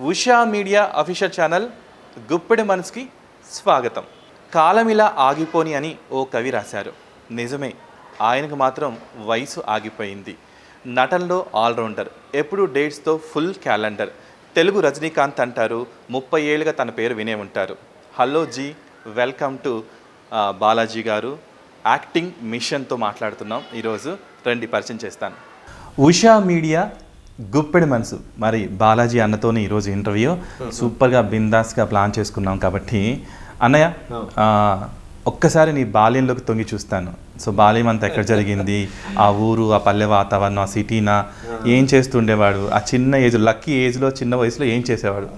Usha media official channel గుప్పెడి మనసుకి స్వాగతం. కాలమిలా ఆగిపోని అని ఓ కవి రాశారు. నిజమే, ఆయనకు మాత్రం వయసు ఆగిపోయింది. నటనలో ఆల్రౌండర్, ఎప్పుడు డేట్స్తో ఫుల్ క్యాలెండర్. తెలుగు రజనీకాంత్ అంటారు. 30 ఏళ్ళుగా తన పేరు వినే ఉంటారు. Hello ji, welcome to Balaji గారు. యాక్టింగ్ మిషన్తో మాట్లాడుతున్నాం ఈరోజు. రండి పరిచయం చేస్తాను. ఉషా మీడియా గుప్పెడి మనసు. మరి బాలాజీ అన్నతోని ఈరోజు ఇంటర్వ్యూ సూపర్గా బిందాస్గా ప్లాన్ చేసుకున్నాం కాబట్టి అన్నయ్య, ఒక్కసారి నీ బాల్యంలోకి తొంగి చూస్తాను. సో బాల్యం అంతా ఎక్కడ జరిగింది, ఆ ఊరు, ఆ పల్లె వాతావరణం, ఆ సిటీనా, ఏం చేస్తుండేవాడు, ఆ చిన్న ఏజ్, లక్కీ ఏజ్లో, చిన్న వయసులో ఏం చేసేవాడు?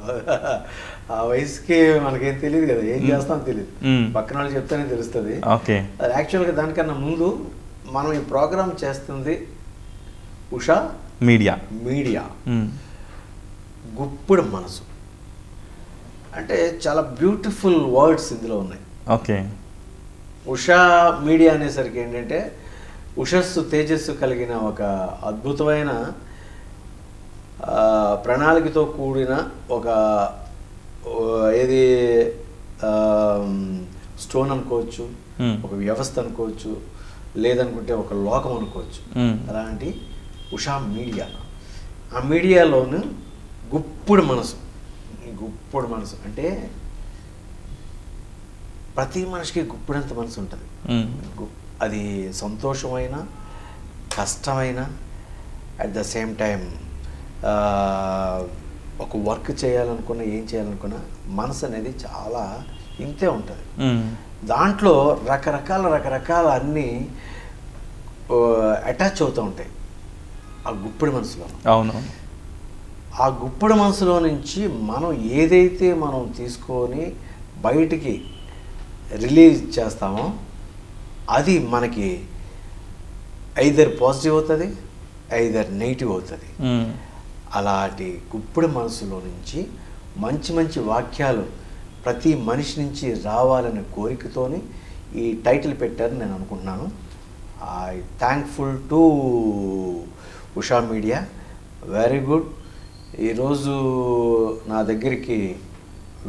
ఆ వయసుకి మనకేం తెలియదు కదా, ఏం చేస్తామో తెలియదు, పక్కన వాళ్ళు చెప్తేనే తెలుస్తుంది. ఓకే, యాక్చువల్గా దానికన్నా ముందు మనం ఈ ప్రోగ్రామ్ చేస్తుంది ఉషా మీడియా. గుప్పుడు మనసు అంటే చాలా బ్యూటిఫుల్ వర్డ్స్ ఇందులో ఉన్నాయి. ఓకే, ఉషా మీడియా అనేసరికి ఏంటంటే ఉషస్సు, తేజస్సు కలిగిన ఒక అద్భుతమైన ప్రణాళికతో కూడిన ఒక ఏది స్టోన్ అనుకోవచ్చు, ఒక వ్యవస్థ అనుకోవచ్చు, లేదనుకుంటే ఒక లోకం అనుకోవచ్చు. అలాంటి ఉషా మీడియా, ఆ మీడియాలోను గుప్పుడు మనసు. గుప్పుడు మనసు అంటే ప్రతి మనిషికి గుప్పుడంత మనసు ఉంటుంది. అది సంతోషమైన, కష్టమైన, అట్ ద సేమ్ టైం ఒక వర్క్ చేయాలనుకున్నా, ఏం చేయాలనుకున్నా మనసు అనేది చాలా ఇంతే ఉంటుంది. దాంట్లో రకరకాల అన్నీ అటాచ్ అవుతూ ఉంటాయి ఆ గుప్పుడు మనసులో. అవును, ఆ గుప్పుడు మనసులో నుంచి మనం ఏదైతే మనం తీసుకొని బయటికి రిలీజ్ చేస్తామో అది మనకి ఐదర్ పాజిటివ్ అవుతుంది, ఐదర్ నెగిటివ్ అవుతుంది. అలాంటి గుప్పుడు మనసులో నుంచి మంచి మంచి వాక్యాలు ప్రతి మనిషి నుంచి రావాలనే కోరికతోని ఈ టైటిల్ పెట్టారని నేను అనుకుంటున్నాను. I thankful to Usha media, very good. ఈరోజు నా దగ్గరికి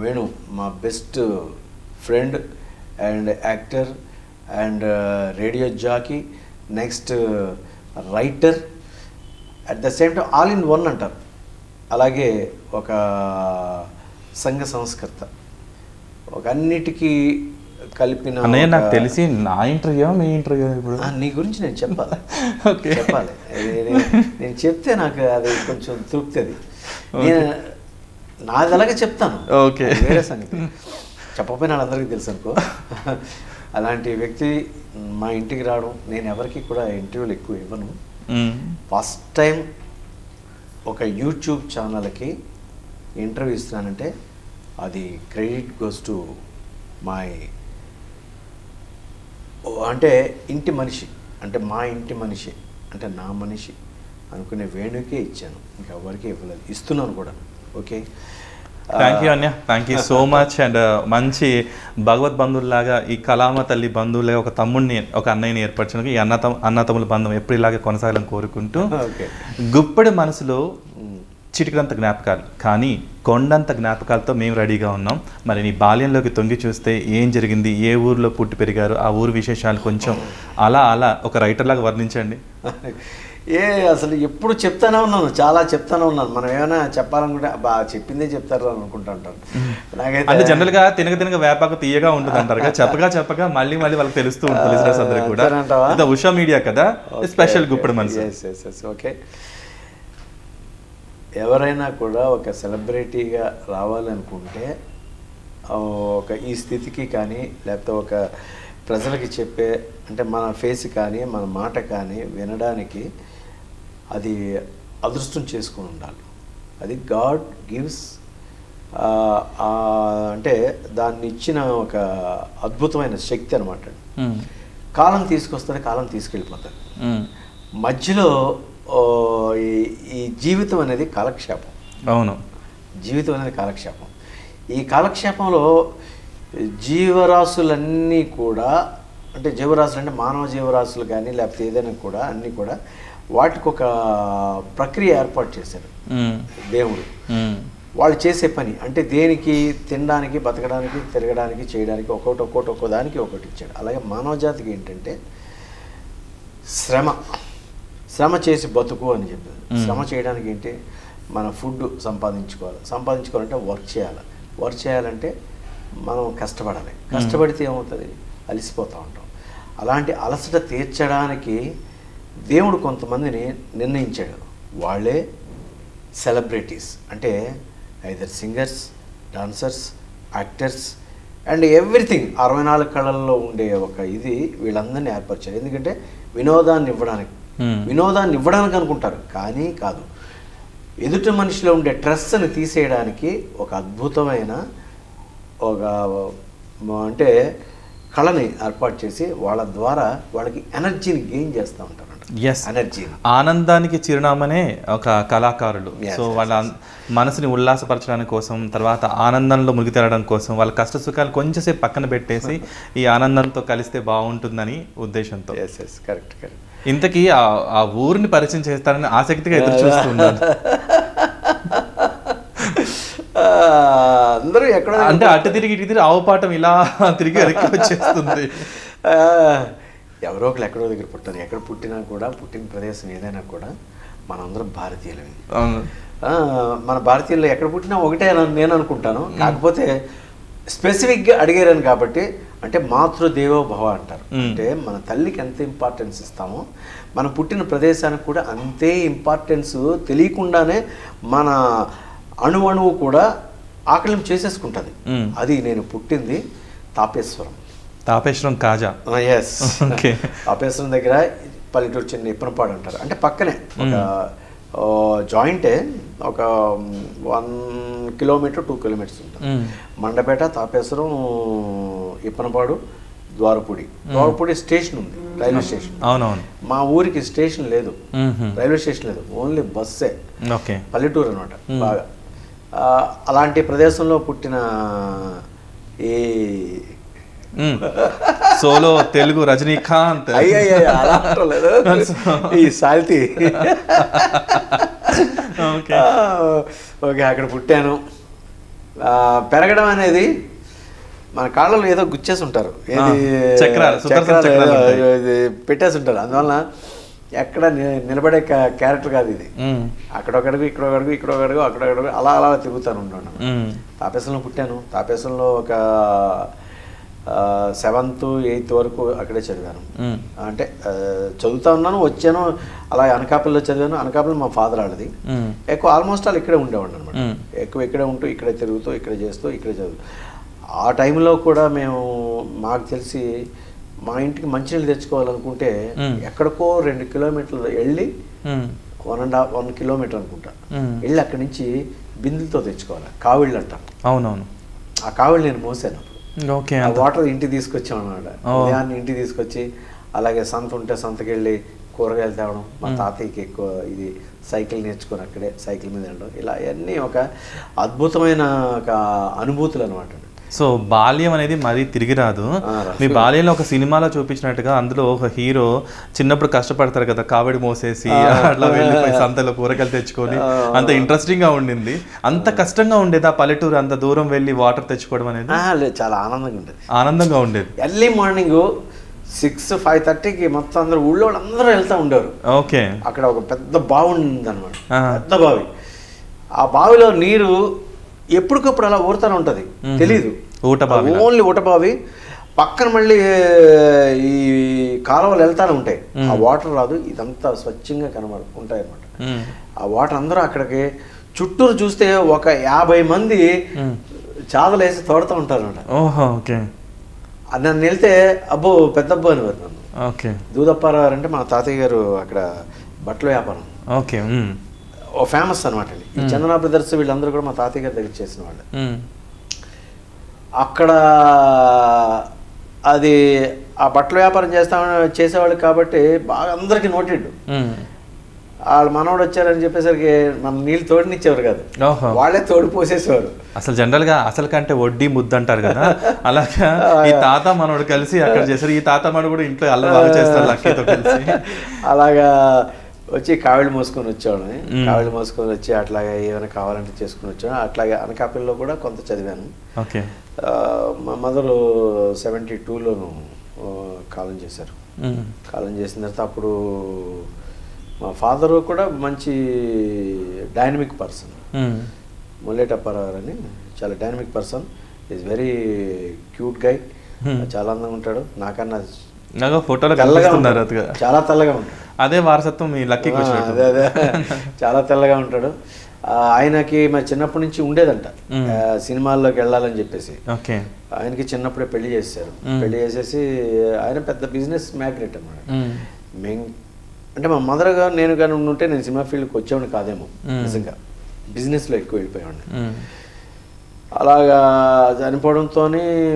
వేణు, మా best friend and actor and radio jockey, next writer, at the same time all in one అంటారు. అలాగే ఒక సంఘ సంస్కర్త, ఒక అన్నిటికీ కలిపిన. నాకు తెలిసి నా ఇంటర్వ్యూ, మీ ఇంటర్వ్యూ ఇప్పుడు నీ గురించి నేను చెప్పాలి. చెప్పాలి, నేను చెప్తే నాకు అది కొంచెం తృప్తి. అది నేను నాది అలాగే చెప్తాను. ఓకే, వేరే సంగతి చెప్పకపోయినా వాళ్ళందరికీ తెలుసు అనుకో. అలాంటి వ్యక్తి మా ఇంటికి రావడం, నేను ఎవరికి కూడా ఇంటర్వ్యూలు ఎక్కువ ఇవ్వను. ఫస్ట్ టైం ఒక యూట్యూబ్ ఛానల్కి ఇంటర్వ్యూ ఇస్తున్నానంటే అది క్రెడిట్ గోస్ టు మై, అంటే ఇంటి మనిషి, అంటే మా ఇంటి మనిషి, అంటే నా మనిషి అనుకునే వేణుకే ఇచ్చాను, ఇంకెవరికి ఇవ్వలేదు, ఇస్తున్నాను కూడా. ఓకే, థ్యాంక్ యూ అన్య, thank you so much. And మంచి భగవద్ బంధువులాగా, ఈ కళామ తల్లి బంధువులాగా ఒక తమ్ముడిని, ఒక అన్నయ్యని ఏర్పరచడానికి ఈ అన్నతమ్ముల బంధం ఎప్పుడు ఇలాగే కొనసాగాలని కోరుకుంటూ, గుప్పడి మనసులో చిటికలంత జ్ఞాపకాలు కానీ కొండంత జ్ఞాపకాలతో మేము రెడీగా ఉన్నాం. మరి నీ బాల్యంలోకి తొంగి చూస్తే ఏం జరిగింది, ఏ ఊరిలో పుట్టి పెరిగారు, ఆ ఊరు విశేషాలు కొంచెం అలా ఒక రైటర్ లాగా వర్ణించండి. అసలు ఎప్పుడు చెప్తానే ఉన్నాను, చాలా చెప్తానే ఉన్నాను. మనం ఏమైనా చెప్పాలనుకుంటే బాగా చెప్పిందే చెప్తారు అని అనుకుంటా ఉంటాను. నాకైతే అంటే జనరల్గా తినక వేపాకు తీయగా ఉంటుంది అంటారు. చెప్పగా మళ్ళీ వాళ్ళకి తెలుస్తూ ఉంటుంది లిజనర్స్ అందరికీ కూడా. ఉషా మీడియా కదా, స్పెషల్ గుప్పడి మనసు. ఓకే, ఎవరైనా కూడా ఒక సెలబ్రిటీగా రావాలనుకుంటే ఒక ఈ స్థితికి కానీ, లేకపోతే ఒక ప్రజలకి చెప్పే, అంటే మన ఫేస్ కానీ మన మాట కానీ వినడానికి అది అదృష్టం చేసుకొని ఉండాలి. అది గాడ్ గివ్స్, అంటే దాన్ని ఇచ్చిన ఒక అద్భుతమైన శక్తి అనమాట. కాలం తీసుకొస్తుంది, కాలం తీసుకెళ్ళిపోతుంది. మధ్యలో ఈ జీవితం అనేది కాలక్షేపం. అవును, జీవితం అనేది కాలక్షేపం. ఈ కాలక్షేపంలో జీవరాశులన్నీ కూడా, అంటే జీవరాశులు అంటే మానవ జీవరాశులు కానీ లేకపోతే ఏదైనా కూడా అన్నీ కూడా వాటికి ఒక ప్రక్రియ ఏర్పాటు చేశారు దేవుడు. వాళ్ళు చేసే పని అంటే దేనికి తినడానికి, బతకడానికి, తిరగడానికి, చేయడానికి ఒక్కో దానికి ఒకటి ఇచ్చాడు. అలాగే మానవ జాతికి ఏంటంటే శ్రమ చేసి బతుకు అని చెప్పారు. శ్రమ చేయడానికి ఏంటి, మన ఫుడ్ సంపాదించుకోవాలంటే వర్క్ చేయాలంటే మనం కష్టపడితే ఏమవుతుంది, అలసిపోతూ ఉంటాం. అలాంటి అలసట తీర్చడానికి దేవుడు కొంతమందిని నిర్ణయించాడు. వాళ్ళే సెలబ్రిటీస్, అంటే either singers, dancers, actors and everything. 64 కళల్లో ఉండే ఒక ఇది వీళ్ళందరినీ ఏర్పరిచారు. ఎందుకంటే వినోదాన్ని ఇవ్వడానికి అనుకుంటారు, కానీ కాదు, ఎదుటి మనిషిలో ఉండే స్ట్రెస్ని తీసేయడానికి ఒక అద్భుతమైన అంటే కళని ఏర్పాటు చేసి వాళ్ళ ద్వారా వాళ్ళకి ఎనర్జీని గెయిన్ చేస్తూ ఉంటారు. ఎనర్జీ, ఆనందానికి చిరునామనే ఒక కళాకారులు. సో వాళ్ళ మనసుని ఉల్లాసపరచడానికి కోసం, తర్వాత ఆనందంలో మునిగి తేలడం కోసం వాళ్ళ కష్ట సుఖాలు కొంచెంసేపు పక్కన పెట్టేసి ఈ ఆనందంతో కలిస్తే బాగుంటుందని ఉద్దేశంతో. కరెక్ట్. ఇంతకీ ఆ ఊరిని పరిచయం చేస్తారని ఆసక్తిగా ఎదురు చూస్తున్నాను. అందరూ ఎక్కడ అంటే అటు తిరిగి ఆవుపాటం ఇలా తిరిగి వెనక్కి వచ్చేస్తుంది. ఎవరో ఒకరు ఎక్కడో దగ్గర పుట్టారు. ఎక్కడ పుట్టినా కూడా, పుట్టిన ప్రదేశం ఏదైనా కూడా మనందరం భారతీయులమే. మన భారతీయుల్లో ఎక్కడ పుట్టినా ఒకటే నేను అనుకుంటాను. కాకపోతే స్పెసిఫిక్గా అడిగారని కాబట్టి, అంటే మాతృదేవో భవ అంటారు. అంటే మన తల్లికి ఎంత ఇంపార్టెన్స్ ఇస్తామో మన పుట్టిన ప్రదేశానికి కూడా అంతే ఇంపార్టెన్స్ తెలియకుండానే మన అణువు కూడా ఆకలింపు చేసేసుకుంటుంది. అది నేను పుట్టింది తాపేశ్వరం కాజా. ఎస్, తాపేశ్వరం దగ్గర పల్లెటూరు చిన్న ఇప్పనపాడు అంటారు. అంటే పక్కనే ఒక జాయింటే, ఒక 1 కిలోమీటర్ 2 కిలోమీటర్స్ ఉంటుంది. మండపేట, తాపేశ్వరం, ఇప్పనపాడు, ద్వారపూడి స్టేషన్ ఉంది, రైల్వే స్టేషన్. అవునవును. మా ఊరికి స్టేషన్ లేదు, రైల్వే స్టేషన్ లేదు, ఓన్లీ బస్సే. పల్లెటూరు అనమాట బాగా. అలాంటి ప్రదేశంలో పుట్టిన ఈ సోలో తెలుగు రజనీకాంత్ అలా ఈ సాల్తీ. ఓకే, అక్కడ పుట్టాను. పెరగడం అనేది మన కాళ్ళలో ఏదో గుచ్చేసి ఉంటారు, ఏది పెట్టేసి ఉంటారు. అందువల్ల ఎక్కడ నిలబడే క్యారెక్టర్ కాదు ఇది. అక్కడొకడుగు, ఇక్కడొకడుగు, అక్కడొకడుగు అలా తిరుగుతాను ఉంటాను. తాపేశ్వరంలో పుట్టాను. తాపేశ్వరంలో ఒక 7th 8th వరకు అక్కడే చదివాను. అంటే చదువుతా ఉన్నాను, వచ్చాను. అలా అనకాపల్లిలో చదివాను. అనకాపల్లి మా ఫాదర్ ఆడది. ఎక్కువ ఆల్మోస్ట్ ఆల్ ఇక్కడే ఉండేవాడిని అనమాట. ఎక్కువ ఇక్కడే ఉంటూ, ఇక్కడే తిరుగుతూ, ఇక్కడే చేస్తూ, ఇక్కడే చదువు. ఆ టైంలో కూడా మాకు తెలిసి మా ఇంటికి మంచినీళ్ళు తెచ్చుకోవాలనుకుంటే ఎక్కడికో 2 కిలోమీటర్లు వెళ్ళి 1 కిలోమీటర్ అనుకుంటా వెళ్ళి అక్కడి నుంచి బిందులతో తెచ్చుకోవాలి. కావిళ్ళు అంటాం. అవునవును. ఆ కావిళ్ళు నేను మోసాను. ఓకే, వాటర్ ఇంటికి తీసుకొచ్చాం అనమాట. ఉదయాన్ని ఇంటికి తీసుకొచ్చి, అలాగే సంత ఉంటే సంతకి వెళ్ళి కూరగాయలు తేవడం. మా తాతయ్యకి ఎక్కువ ఇది సైకిల్ నేర్చుకొని అక్కడే సైకిల్ మీద వెళ్ళడం. ఇలా అన్నీ ఒక అద్భుతమైన ఒక అనుభూతులు అనమాట. సో బాల్యం అనేది మరీ తిరిగి రాదు. మీ బాల్యంలో ఒక సినిమాలో చూపించినట్టుగా అందులో ఒక హీరో చిన్నప్పుడు కష్టపడతారు కదా, కావిడి మోసేసి అట్లా వెళ్ళిపోయి సంతలో కూరగాయలు తెచ్చుకొని, అంత ఇంట్రెస్టింగ్ గా ఉండింది. అంత కష్టంగా ఉండేది ఆ పల్లెటూరు అంత దూరం వెళ్ళి వాటర్ తెచ్చుకోవడం అనేది? చాలా ఆనందంగా ఉండేది. ఎర్లీ మార్నింగ్ 6, 5:30కి మొత్తం అందరూ ఊళ్ళో వాళ్ళందరూ వెళ్తూ ఉండేవారు. ఓకే, అక్కడ ఒక పెద్ద బావి ఉంది అనమాట, పెద్ద బావి. ఆ బావిలో నీరు ఎప్పటికప్పుడు అలా ఊరుతూనే ఉంటుంది, తెలీదు. ఓన్లీ ఊట బావి. పక్కన మళ్ళీ ఈ కాలువలు వెళ్తానే ఉంటాయి. ఆ వాటర్ రాదు, ఇదంతా స్వచ్ఛంగా ఉంటాయి అనమాట. ఆ వాటర్ అందరూ అక్కడికి చుట్టూరు చూస్తే ఒక 50 మంది చాదలేసి తోడుతూ ఉంటారు అనమాట. నన్ను వెళ్తే అబ్బో పెద్దబ్బో అనేవారు నన్ను. దూదప్పారావు అంటే మా తాతయ్య గారు అక్కడ బట్టల వ్యాపారం. ఓ ఫేమస్ అనమాట. ఈ చందన బ్రదర్స్ వీళ్ళందరూ కూడా మా తాతయ్య గారి దగ్గర చేసిన వాళ్ళు. అక్కడ అది ఆ బట్టల వ్యాపారం చేసేవాళ్ళు కాబట్టి బాగా అందరికి నోటెడ్. వాళ్ళ మనవాడు వచ్చారని చెప్పేసరికి మన నీళ్ళు తోడినిచ్చేవారు కాదు, వాళ్ళే తోడు పోసేసేవారు. అసలు జనరల్ గా అసలు కంటే వడ్డీ ముద్ద అంటారు కదా, అలాగా ఈ తాత మనోడు కలిసి అక్కడ చేశారు. ఈ తాత మనోడు కూడా ఇంట్లో అల్లరి చేస్తారు లక్కీతో కలిసి. అలాగా వచ్చి కావిళ్ళు మోసుకొని వచ్చేవాళ్ళని. కావిళ్ళు మోసుకొని వచ్చి అట్లాగే ఏమైనా కావాలంటే చేసుకుని వచ్చాను. అట్లాగే అనకాపల్లిలో కూడా కొంత చదివాను. ఓకే. మా మదరు 72లోను కాలం చేశారు. కాలం చేసిన తర్వాత అప్పుడు మా ఫాదరు కూడా మంచి డైనమిక్ పర్సన్, ముల్లేటప్పారావు అని, చాలా dynamic person. Is very cute guy, చాలా అందంగా ఉంటాడు. నాకన్నా ఫోటోలో చాలా తెల్లగా ఉంటాడు. అదే వారసత్వం మీ లక్కీకి వచ్చినట్టు. అదే చాలా తెల్లగా ఉంటాడు. ఆయనకి మరి చిన్నప్పటి నుంచి ఉండేదంట సినిమాల్లోకి వెళ్ళాలని చెప్పేసి. ఆయనకి చిన్నప్పుడే పెళ్లి చేశారు. పెళ్లి చేసేసి ఆయన పెద్ద బిజినెస్ మ్యాగ్నెట్ అన్నమాట. అంటే మా మదర్ గారు నేను కానీ ఉంటే నేను సినిమా ఫీల్డ్కి వచ్చేవాడిని కాదేమో, నిజంగా బిజినెస్లో ఎక్కువ వెళ్ళిపోయేవాడిని. అలాగా చనిపోవడంతో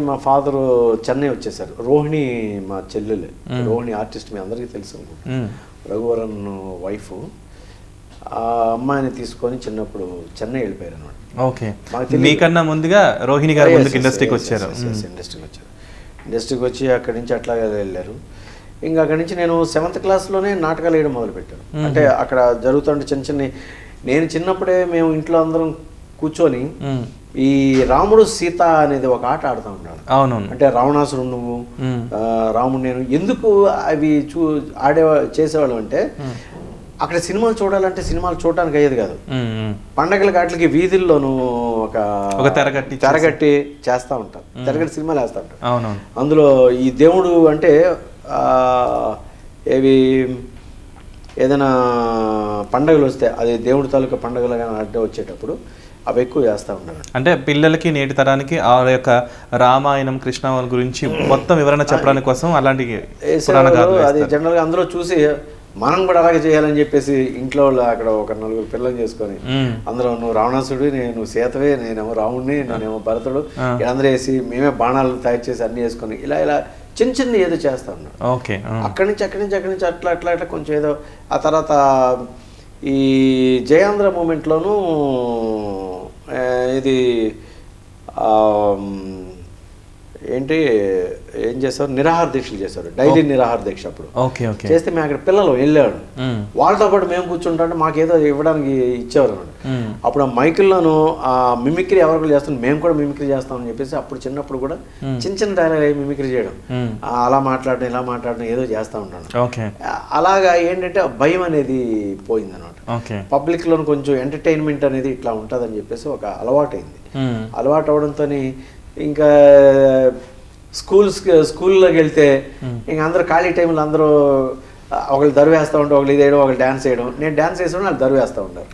మా ఫాదరు చెన్నై వచ్చేసారు. రోహిణి మా చెల్లెలు, రోహిణి ఆర్టిస్ట్ మీ అందరికీ తెలుసు అనుకుంటా, రఘువరన్ వైఫ్. ఆ అమ్మాయిని తీసుకొని చిన్నప్పుడు చెన్నై వెళ్ళిపోయారు అనమాట. ఓకే. మీకన్నా ముందుగా రోహిణి గారు ఇండస్ట్రీకి వచ్చారు. ఇండస్ట్రీకి వచ్చి అక్కడి నుంచి అట్లాగే వెళ్ళారు. ఇంకా అక్కడి నుంచి నేను 7th క్లాస్లోనే నాటకాలు వేయడం మొదలుపెట్టాను. అంటే అక్కడ జరుగుతుంటే చిన్న చిన్న, నేను చిన్నప్పుడే మేము ఇంట్లో అందరం కూర్చొని ఈ రాముడు సీత అనేది ఒక ఆట ఆడుతూ ఉంటాడు. అవునవును. అంటే రావణాసురుడు నువ్వు, రాముడు నేను. ఎందుకు అవి చేసేవాళ్ళం అంటే అక్కడ సినిమాలు చూడాలంటే సినిమాలు చూడడానికి అయ్యేది కాదు. పండగల వాటికి వీధుల్లోనూ ఒక తెరగట్టి చేస్తూ ఉంటారు. తెరగట్టి సినిమాలు వేస్తూ ఉంటారు. అందులో ఈ దేవుడు అంటే ఏదైనా పండగలు వస్తే అది దేవుడి తాలూకా పండుగలుగా అడ్డ వచ్చేటప్పుడు అవి ఎక్కువ చేస్తూ ఉంటారు. అంటే పిల్లలకి నేటి తరానికి ఆ యొక్క రామాయణం కృష్ణ గురించి మొత్తం వివరణ చెప్పడానికి కోసం అలాంటి అది జనరల్గా అందరూ చూసి మనం కూడా అలాగే చేయాలని చెప్పేసి ఇంట్లో అక్కడ ఒక 4 పిల్లలు చేసుకొని అందరూ నువ్వు రావణాసుడు, నేను సీతవే, నేనేమో రాముడిని, నేనేమో భరతుడు, అందరూ వేసి మేమే బాణాలు తయారు చేసి అన్ని వేసుకొని ఇలా చిన్న చిన్న ఏదో చేస్తా ఉన్నాడు. అక్కడి నుంచి అట్లా కొంచెం ఏదో. ఆ తర్వాత ఈ జయాంధ్ర మూమెంట్లోనూ ఇది ఏం చేస్తారు, నిరాహార దీక్షలు చేశారు. డైలీ నిరాహార దీక్ష. అప్పుడు చేస్తే మేము అక్కడ పిల్లలు వెళ్ళాడు, వాళ్ళతో పాటు మేము కూర్చుంటే మాకేదో ఇవ్వడానికి ఇచ్చేవారు అనమాట. అప్పుడు ఆ మైకుల్లోనూ ఆ మిమిక్రీ ఎవరికి చేస్తాం, మేము కూడా మిమిక్రీ చేస్తామని చెప్పేసి అప్పుడు చిన్నప్పుడు కూడా చిన్న డైలాగ్ అయ్యి మిమిక్రీ చేయడం, అలా మాట్లాడడం ఇలా మాట్లాడడం ఏదో చేస్తూ ఉంటాను. అలాగా ఏంటంటే భయం అనేది పోయింది అనమాట. పబ్లిక్లో కొంచెం ఎంటర్టైన్మెంట్ అనేది ఇట్లా ఉంటుందని చెప్పేసి ఒక అలవాటు అయింది. అలవాటు అవడంతో ఇంకా స్కూల్లోకి వెళ్తే ఇంక అందరూ ఖాళీ టైంలో అందరూ ఒకళ్ళు దరువేస్తూ ఉంటారు, ఒకళ్ళు ఇది వేయడం, ఒకళ్ళు డ్యాన్స్ వేయడం. నేను డ్యాన్స్ వేసాను, వాళ్ళు దరువేస్తూ ఉంటారు.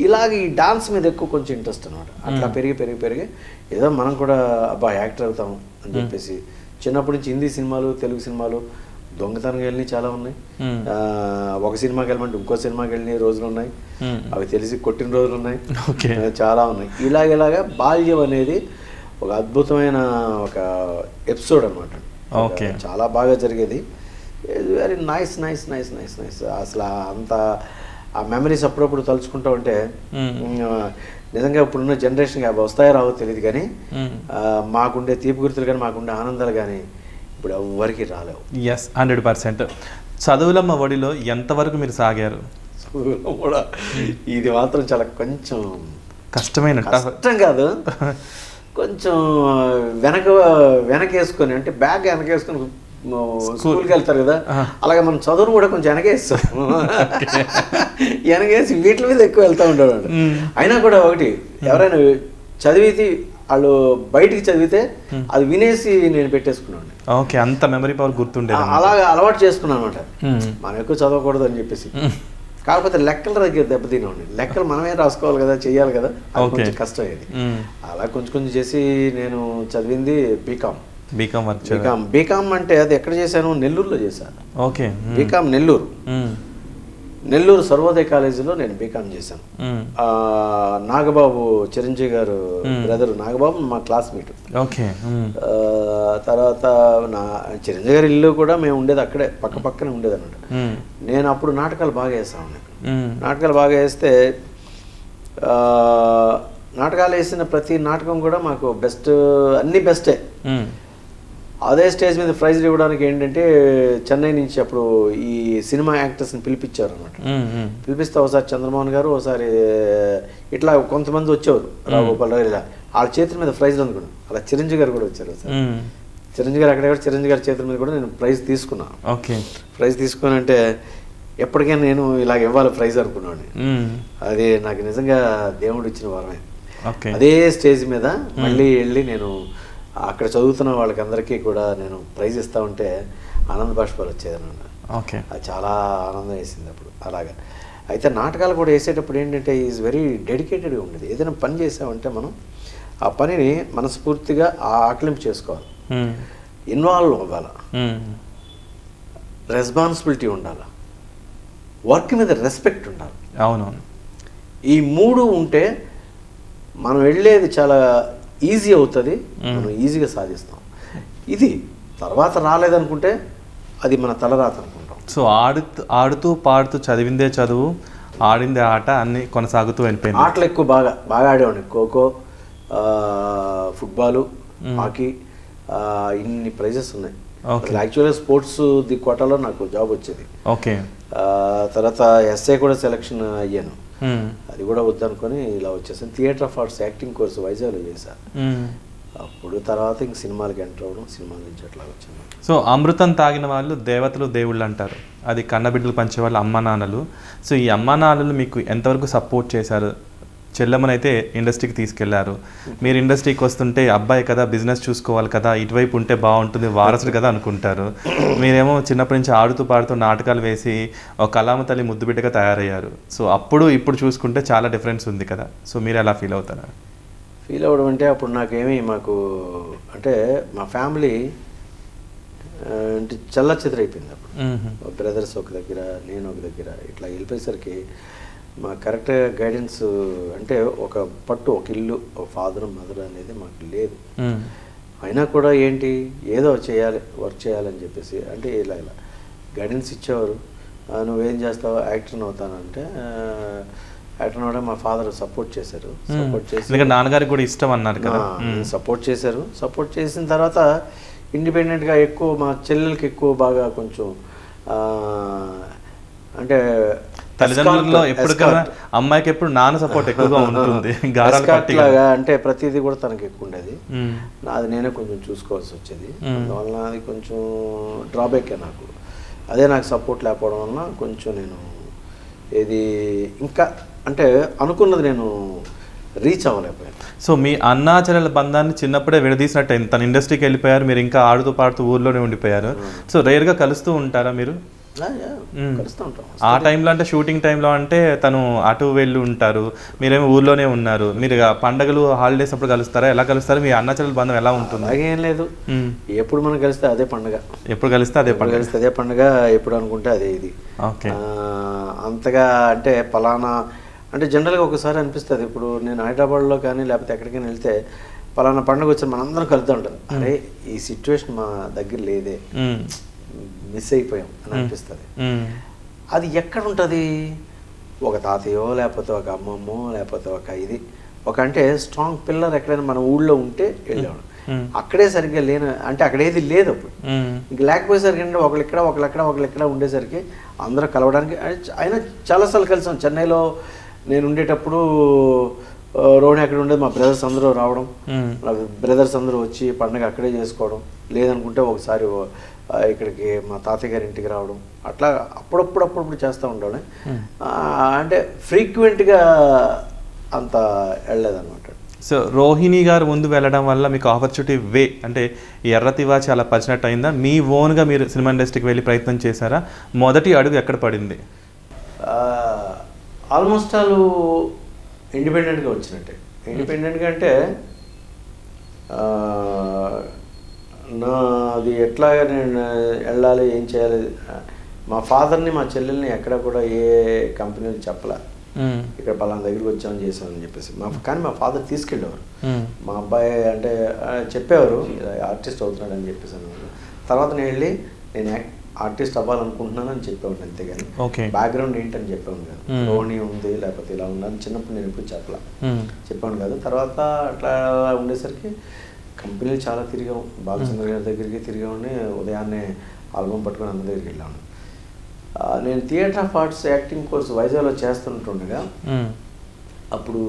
ఇలాగ ఈ డాన్స్ మీద ఎక్కువ కొంచెం ఇంట్రెస్ట్ అనమాట. అట్లా పెరిగి ఏదో మనం కూడా అబ్బా యాక్టర్ అవుతాం అని చెప్పేసి చిన్నప్పటి నుంచి హిందీ సినిమాలు, తెలుగు సినిమాలు, దొంగతనంగా వెళ్ళినవి చాలా ఉన్నాయి. ఒక సినిమాకి వెళ్ళమంటే ఇంకో సినిమాకి వెళ్ళిన రోజులు ఉన్నాయి, అవి తెలిసి కొట్టిన రోజులు ఉన్నాయి, చాలా ఉన్నాయి. ఇలాగ బాల్యం అనేది ఒక అద్భుతమైన ఒక ఎపిసోడ్ అనమాట. చాలా బాగా జరిగేది. Very nice. అసలు అంత ఆ మెమరీస్ అప్పుడప్పుడు తలుచుకుంటూ ఉంటే నిజంగా ఇప్పుడున్న జనరేషన్కి అవి వస్తాయో రావో తెలియదు, కానీ మాకుండే తీపి గుర్తులు కానీ మాకుండే ఆనందాలు కానీ ఇప్పుడు ఎవరికి రాలేవు. 100%. చదువులమ్మ ఒడిలో ఎంతవరకు మీరు సాగారు? చదువులో కూడా ఇది మాత్రం చాలా కొంచెం కష్టం కాదు, కొంచెం వెనకేసుకొని, అంటే బ్యాగ్ వెనకేసుకొని స్కూల్కి వెళ్తారు కదా, అలాగే మనం చదువును కూడా కొంచెం వెనకేస్తాం. వెనకేసి వీటి మీద ఎక్కువ వెళ్తూ ఉండేవాడు. అయినా కూడా ఒకటి, ఎవరైనా చదివితే వాళ్ళు బయటికి చదివితే అది వినేసి నేను పెట్టేసుకున్నాను. అంత మెమరీ పవర్ గుర్తుండే అలాగా అలవాటు చేసుకున్నాను అనమాట. మనం ఎక్కువ చదవకూడదు అని చెప్పేసి. కాకపోతే లెక్కల దగ్గర దెబ్బతినండి. లెక్కలు మనమే రాసుకోవాలి కదా, చెయ్యాలి కదా, అది కొంచెం కష్టం అయ్యేది. అలా కొంచెం చేసి నేను చదివింది బీకామ్ అంటే అది ఎక్కడ చేశాను, నెల్లూరులో చేశాను. బీకామ్ నెల్లూరు సర్వోదయ కాలేజీలో నేను బీకామ్ చేశాను. నాగబాబు, చిరంజీవి గారు బ్రదర్ నాగబాబు మా క్లాస్మేట్. తర్వాత చిరంజీవి గారి ఇల్లు కూడా మేము ఉండేది అక్కడే, పక్కనే ఉండేది అన్నమాట. నేను అప్పుడు నాటకాలు బాగా వేస్తాను. నాటకాలు బాగా వేస్తే నాటకాలు వేసిన ప్రతి నాటకం కూడా మాకు అన్ని బెస్టే. అదే స్టేజ్ మీద ప్రైజ్ ఇవ్వడానికి ఏంటంటే చెన్నై నుంచి అప్పుడు ఈ సినిమా యాక్టర్స్ని పిలిపించారు అనమాట. పిలిపిస్తే ఒకసారి చంద్రమోహన్ గారు, ఒకసారి ఇట్లా కొంతమంది వచ్చేవారు, రావుగోపాల్ రావు, ఇలా వాళ్ళ చేతుల మీద ప్రైజ్లు అందుకున్నాను. అలా చిరంజీవి గారు కూడా వచ్చారు సార్. చిరంజీవి గారు అక్కడ చిరంజీవి గారి చేతుల మీద కూడా నేను ప్రైజ్ తీసుకున్నాను. ప్రైజ్ తీసుకుని అంటే ఎప్పటికైనా నేను ఇలాగ ఇవ్వాలి ప్రైజ్ అనుకున్నాను. అది నాకు నిజంగా దేవుడు ఇచ్చిన వరమే. అదే స్టేజ్ మీద మళ్ళీ వెళ్ళి నేను అక్కడ చదువుతున్న వాళ్ళకి అందరికీ కూడా నేను ప్రైజ్ ఇస్తా ఉంటే ఆనంద బాష్పాలు వచ్చేదన్నమాట. అది చాలా ఆనందం వేసింది అప్పుడు. అలాగా అయితే నాటకాలు కూడా వేసేటప్పుడు ఏంటంటే ఈజ్ వెరీ డెడికేటెడ్గా ఉండేది. ఏదైనా పని చేసామంటే మనం ఆ పనిని మనస్ఫూర్తిగా ఆకలింపు చేసుకోవాలి, ఇన్వాల్వ్ అవ్వాలి, రెస్పాన్సిబిలిటీ ఉండాలి, వర్క్ మీద రెస్పెక్ట్ ఉండాలి. అవునవును. ఈ మూడు ఉంటే మనం వెళ్ళేది చాలా ఈజీ అవుతుంది, మనం ఈజీగా సాధిస్తాం. ఇది తర్వాత రాలేదనుకుంటే అది మన తలరాత అనుకుంటాం. సో ఆడుతూ పాడుతూ చదివిందే చదువు, ఆడిందే ఆట అన్ని కొనసాగుతూ వెళ్ళిపోయింది. ఆటలు ఎక్కువ బాగా ఆడేవాడిని. ఖోఖో, ఫుట్బాలు, హాకీ, ఇన్ని ప్రైజెస్ ఉన్నాయి. యాక్చువల్గా స్పోర్ట్స్ ది కోటాలో నాకు జాబ్ వచ్చేది. తర్వాత ఎస్ఐ కూడా సెలెక్షన్ అయ్యాను. అది కూడా వద్దనుకొని ఇలా వచ్చేసాను. Theatre of arts acting course వైజాగ్లో చేశాను. అప్పుడు తర్వాత ఇంక సినిమాలకి ఎంటర్ అవ్వడం, సినిమాల నుంచి అట్లా వచ్చాను. సో అమృతం తాగిన వాళ్ళు దేవతలు దేవుళ్ళు అంటారు. అది కన్నబిడ్డలు పంచే వాళ్ళు అమ్మ నాన్నలు. సో ఈ అమ్మ నాన్నలు మీకు ఎంతవరకు సపోర్ట్ చేశారు? చెల్లెమ్మనైతే ఇండస్ట్రీకి తీసుకెళ్లారు, మీరు ఇండస్ట్రీకి వస్తుంటే అబ్బాయి కదా బిజినెస్ చూసుకోవాలి కదా, ఇటువైపు ఉంటే బాగుంటుంది, వారసుడు కదా అనుకుంటారు. మీరేమో చిన్నప్పటి నుంచి ఆడుతూ పాడుతూ నాటకాలు వేసి ఒక కళామ తల్లి ముద్దు బిడ్డగా తయారయ్యారు. సో అప్పుడు ఇప్పుడు చూసుకుంటే చాలా డిఫరెన్స్ ఉంది కదా. సో మీరు ఎలా ఫీల్ అవుతారా? ఫీల్ అవ్వడం అంటే అప్పుడు మాకు అంటే మా ఫ్యామిలీ అంటే చల్ల చెదరైపోయింది. అప్పుడు బ్రదర్స్ ఒక దగ్గర, నేను ఒక దగ్గర, ఇట్లా వెళ్ళిపోయేసరికి మా కరెక్ట్ గైడెన్స్ అంటే ఒక ఇల్లు, ఒక ఫాదర్ మదర్ అనేది మాకు లేదు. అయినా కూడా ఏంటి ఏదో చేయాలి, వర్క్ చేయాలని చెప్పేసి అంటే ఇలా గైడెన్స్ ఇచ్చేవారు. నువ్వేం చేస్తావు, యాక్టర్ని అవుతానంటే యాక్టర్ అవడం మా ఫాదర్ సపోర్ట్ చేశారు. సపోర్ట్ చేసి నాన్నగారికి కూడా ఇష్టం అన్నారు కదా, సపోర్ట్ చేశారు. సపోర్ట్ చేసిన తర్వాత ఇండిపెండెంట్గా ఎక్కువ మా చెల్లెలకి ఎక్కువ బాగా కొంచెం అంటే తల్లిదండ్రులలో ఎప్పుడు అమ్మాయికి ఎప్పుడు నాన్న సపోర్ట్ ఎక్కువగా ఉంటుంది. అంటే ప్రతిదీ కూడా తనకి ఎక్కువ ఉండేది. అది నేనే కొంచెం చూసుకోవాల్సి వచ్చేది. అందువల్ల అది కొంచెం డ్రాబ్యాక్ నాకు. అదే నాకు సపోర్ట్ లేకపోవడం వలన కొంచెం నేను ఏది ఇంకా అంటే అనుకున్నది నేను రీచ్ అవ్వలేకపోయాను. సో మీ అన్నా చెల్లెల బంధాన్ని చిన్నప్పుడే విడదీసినట్టు తన ఇండస్ట్రీకి వెళ్ళిపోయారు, మీరు ఇంకా ఆడుతూ పాడుతూ ఊర్లోనే ఉండిపోయారు. సో రేర్గా కలుస్తూ ఉంటారా మీరు? కలుస్తూ ఉంటాం. ఆ టైంలో అంటే షూటింగ్ టైంలో అంటే తను అటు వెళ్ళి ఉంటారు, మీరేమో ఊర్లోనే ఉన్నారు. మీరు పండుగలు హాలిడేస్ అప్పుడు కలుస్తారా? ఎలా కలుస్తారు? మీ అన్న చెల్లెల బంధం ఎలా ఉంటుంది? అలాగేం లేదు, ఎప్పుడు మనం కలిస్తే అదే పండుగ, ఎప్పుడు కలిస్తే అదే పండుగ, ఎప్పుడు అనుకుంటే అదే ఇది. అంతగా అంటే పలానా అంటే జనరల్గా ఒకసారి అనిపిస్తుంది. ఇప్పుడు నేను హైదరాబాద్లో కానీ లేకపోతే ఎక్కడికైనా వెళ్తే పలానా పండుగ వచ్చి మనందరం కలుతూ ఉంటారు. అరే ఈ సిచ్యువేషన్ మా దగ్గర లేదే, మిస్ అయిపోయాం అని అనిపిస్తుంది. అది ఎక్కడ ఉంటుంది? ఒక తాతయ్యో లేకపోతే ఒక అమ్మమ్మో లేకపోతే ఒక అంటే స్ట్రాంగ్ పిల్లర్ ఎక్కడైనా మన ఊళ్ళో ఉంటే వెళ్ళేవాడు. అక్కడే సరిగ్గా అంటే అక్కడ ఏది లేదు అప్పుడు. ఇంక లేకపోయేసరికి అంటే ఒకళ్ళెక్కడ ఉండేసరికి అందరూ కలవడానికి అయినా చాలాసార్లు కలిసాం. చెన్నైలో నేను ఉండేటప్పుడు రోహిణి అక్కడ ఉండేది, మా బ్రదర్స్ అందరూ రావడం, బ్రదర్స్ అందరూ వచ్చి పండుగ అక్కడే చేసుకోవడం, లేదనుకుంటే ఒకసారి ఇక్కడికి మా తాతయ్య గారి ఇంటికి రావడం, అట్లా అప్పుడప్పుడు చేస్తూ ఉండేవాళ్ళం. అంటే ఫ్రీక్వెంట్గా అంత వెళ్ళలేదన్నమాట. సో రోహిణి గారు ముందు వెళ్ళడం వల్ల మీకు ఆపర్చునిటీ అంటే ఎర్రతివా చాలా పరిచినట్టు అయిందా? మీ ఓన్గా మీరు సినిమా ఇండస్ట్రీకి వెళ్ళి ప్రయత్నం చేశారా? మొదటి అడుగు ఎక్కడ పడింది? ఆల్మోస్ట్ వాళ్ళు ఇండిపెండెంట్గా వచ్చినట్టే. ఇండిపెండెంట్గా అంటే నాది ఎట్లాగా నేను వెళ్ళాలి, ఏం చేయాలి, మా ఫాదర్ని మా చెల్లెల్ని ఎక్కడ కూడా ఏ కంపెనీలు చెప్పలే, ఇక్కడ పలానా దగ్గరికి వచ్చామని చేసామని చెప్పేసి. కానీ మా ఫాదర్ తీసుకెళ్ళేవారు. మా అబ్బాయి అంటే చెప్పేవారు ఆర్టిస్ట్ అవుతున్నాడు అని చెప్పేసి. తర్వాత నేను ఆర్టిస్ట్ అవ్వాలనుకుంటున్నాను అని చెప్పేవాడిని, అంతేగాని బ్యాక్గ్రౌండ్ ఏంటని చెప్పేవాడు కాదు. రోహిణి ఉంది లేకపోతే ఇలా ఉండాలని చిన్నప్పుడు నేను ఎప్పుడు చెప్పేవాడు కాదు. తర్వాత అట్లా ఉండేసరికి కంపెనీలు చాలా తిరిగాం, బాలచంద్ర గారి దగ్గరికి తిరిగామని, ఉదయాన్నే ఆల్బమ్ పట్టుకొని అందరి దగ్గరికి వెళ్ళాను. నేను theatre of arts acting course వైజాగ్లో చేస్తుంటుండగా అప్పుడు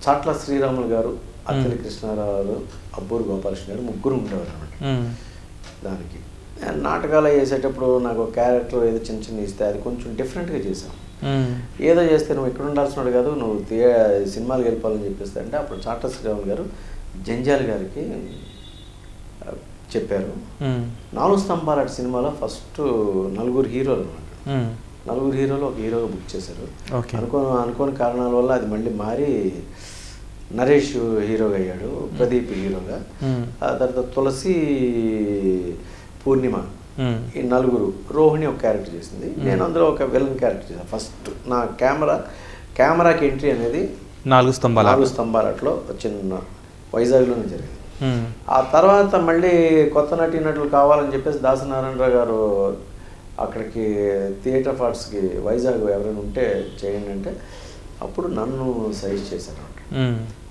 చాట్ల శ్రీరాములు గారు, అత్తలి కృష్ణారావు గారు, అబ్బూరు గోపాలకృష్ణ గారు ముగ్గురు ఉండేవారు అనమాట. దానికి నాటకాలు వేసేటప్పుడు నాకు ఒక క్యారెక్టర్ ఏదో చిన్న చిన్న ఇస్తే అది కొంచెం డిఫరెంట్గా చేశాను. ఏదో చేస్తే నువ్వు ఇక్కడ ఉండాల్సినాడు కాదు, నువ్వు సినిమాలకు వెళ్ళిపోవాలని చెప్పేస్తే అంటే అప్పుడు చాట్ల శ్రీరాములు గారు జంజాల్ గారికి చెప్పారు. 4 స్తంభాల సినిమాలో ఫస్ట్ 4 హీరోలు అనమాట. 4 హీరోలు ఒక హీరోగా బుక్ చేశారు. అనుకోని కారణాల వల్ల అది మళ్ళీ మారి నరేష్ హీరోగా అయ్యాడు, ప్రదీప్ హీరోగా, ఆ తర్వాత తులసి, పూర్ణిమ, ఈ 4 రోహిణి ఒక క్యారెక్టర్ చేసింది. నేను అందులో ఒక విలన్ క్యారెక్టర్ చేశాను. ఫస్ట్ నా కెమెరాకి ఎంట్రీ అనేది 4 స్తంభాలట్లో చిన్న వైజాగ్లోనే జరిగింది. ఆ తర్వాత మళ్ళీ కొత్త నటీనటులు కావాలని చెప్పేసి దాసనారాయణరావు గారు అక్కడికి థియేటర్ ఆఫ్ ఆర్ట్స్కి వైజాగ్ ఎవరైనా ఉంటే చేయండి అంటే అప్పుడు నన్ను సజెస్ట్ చేశారు.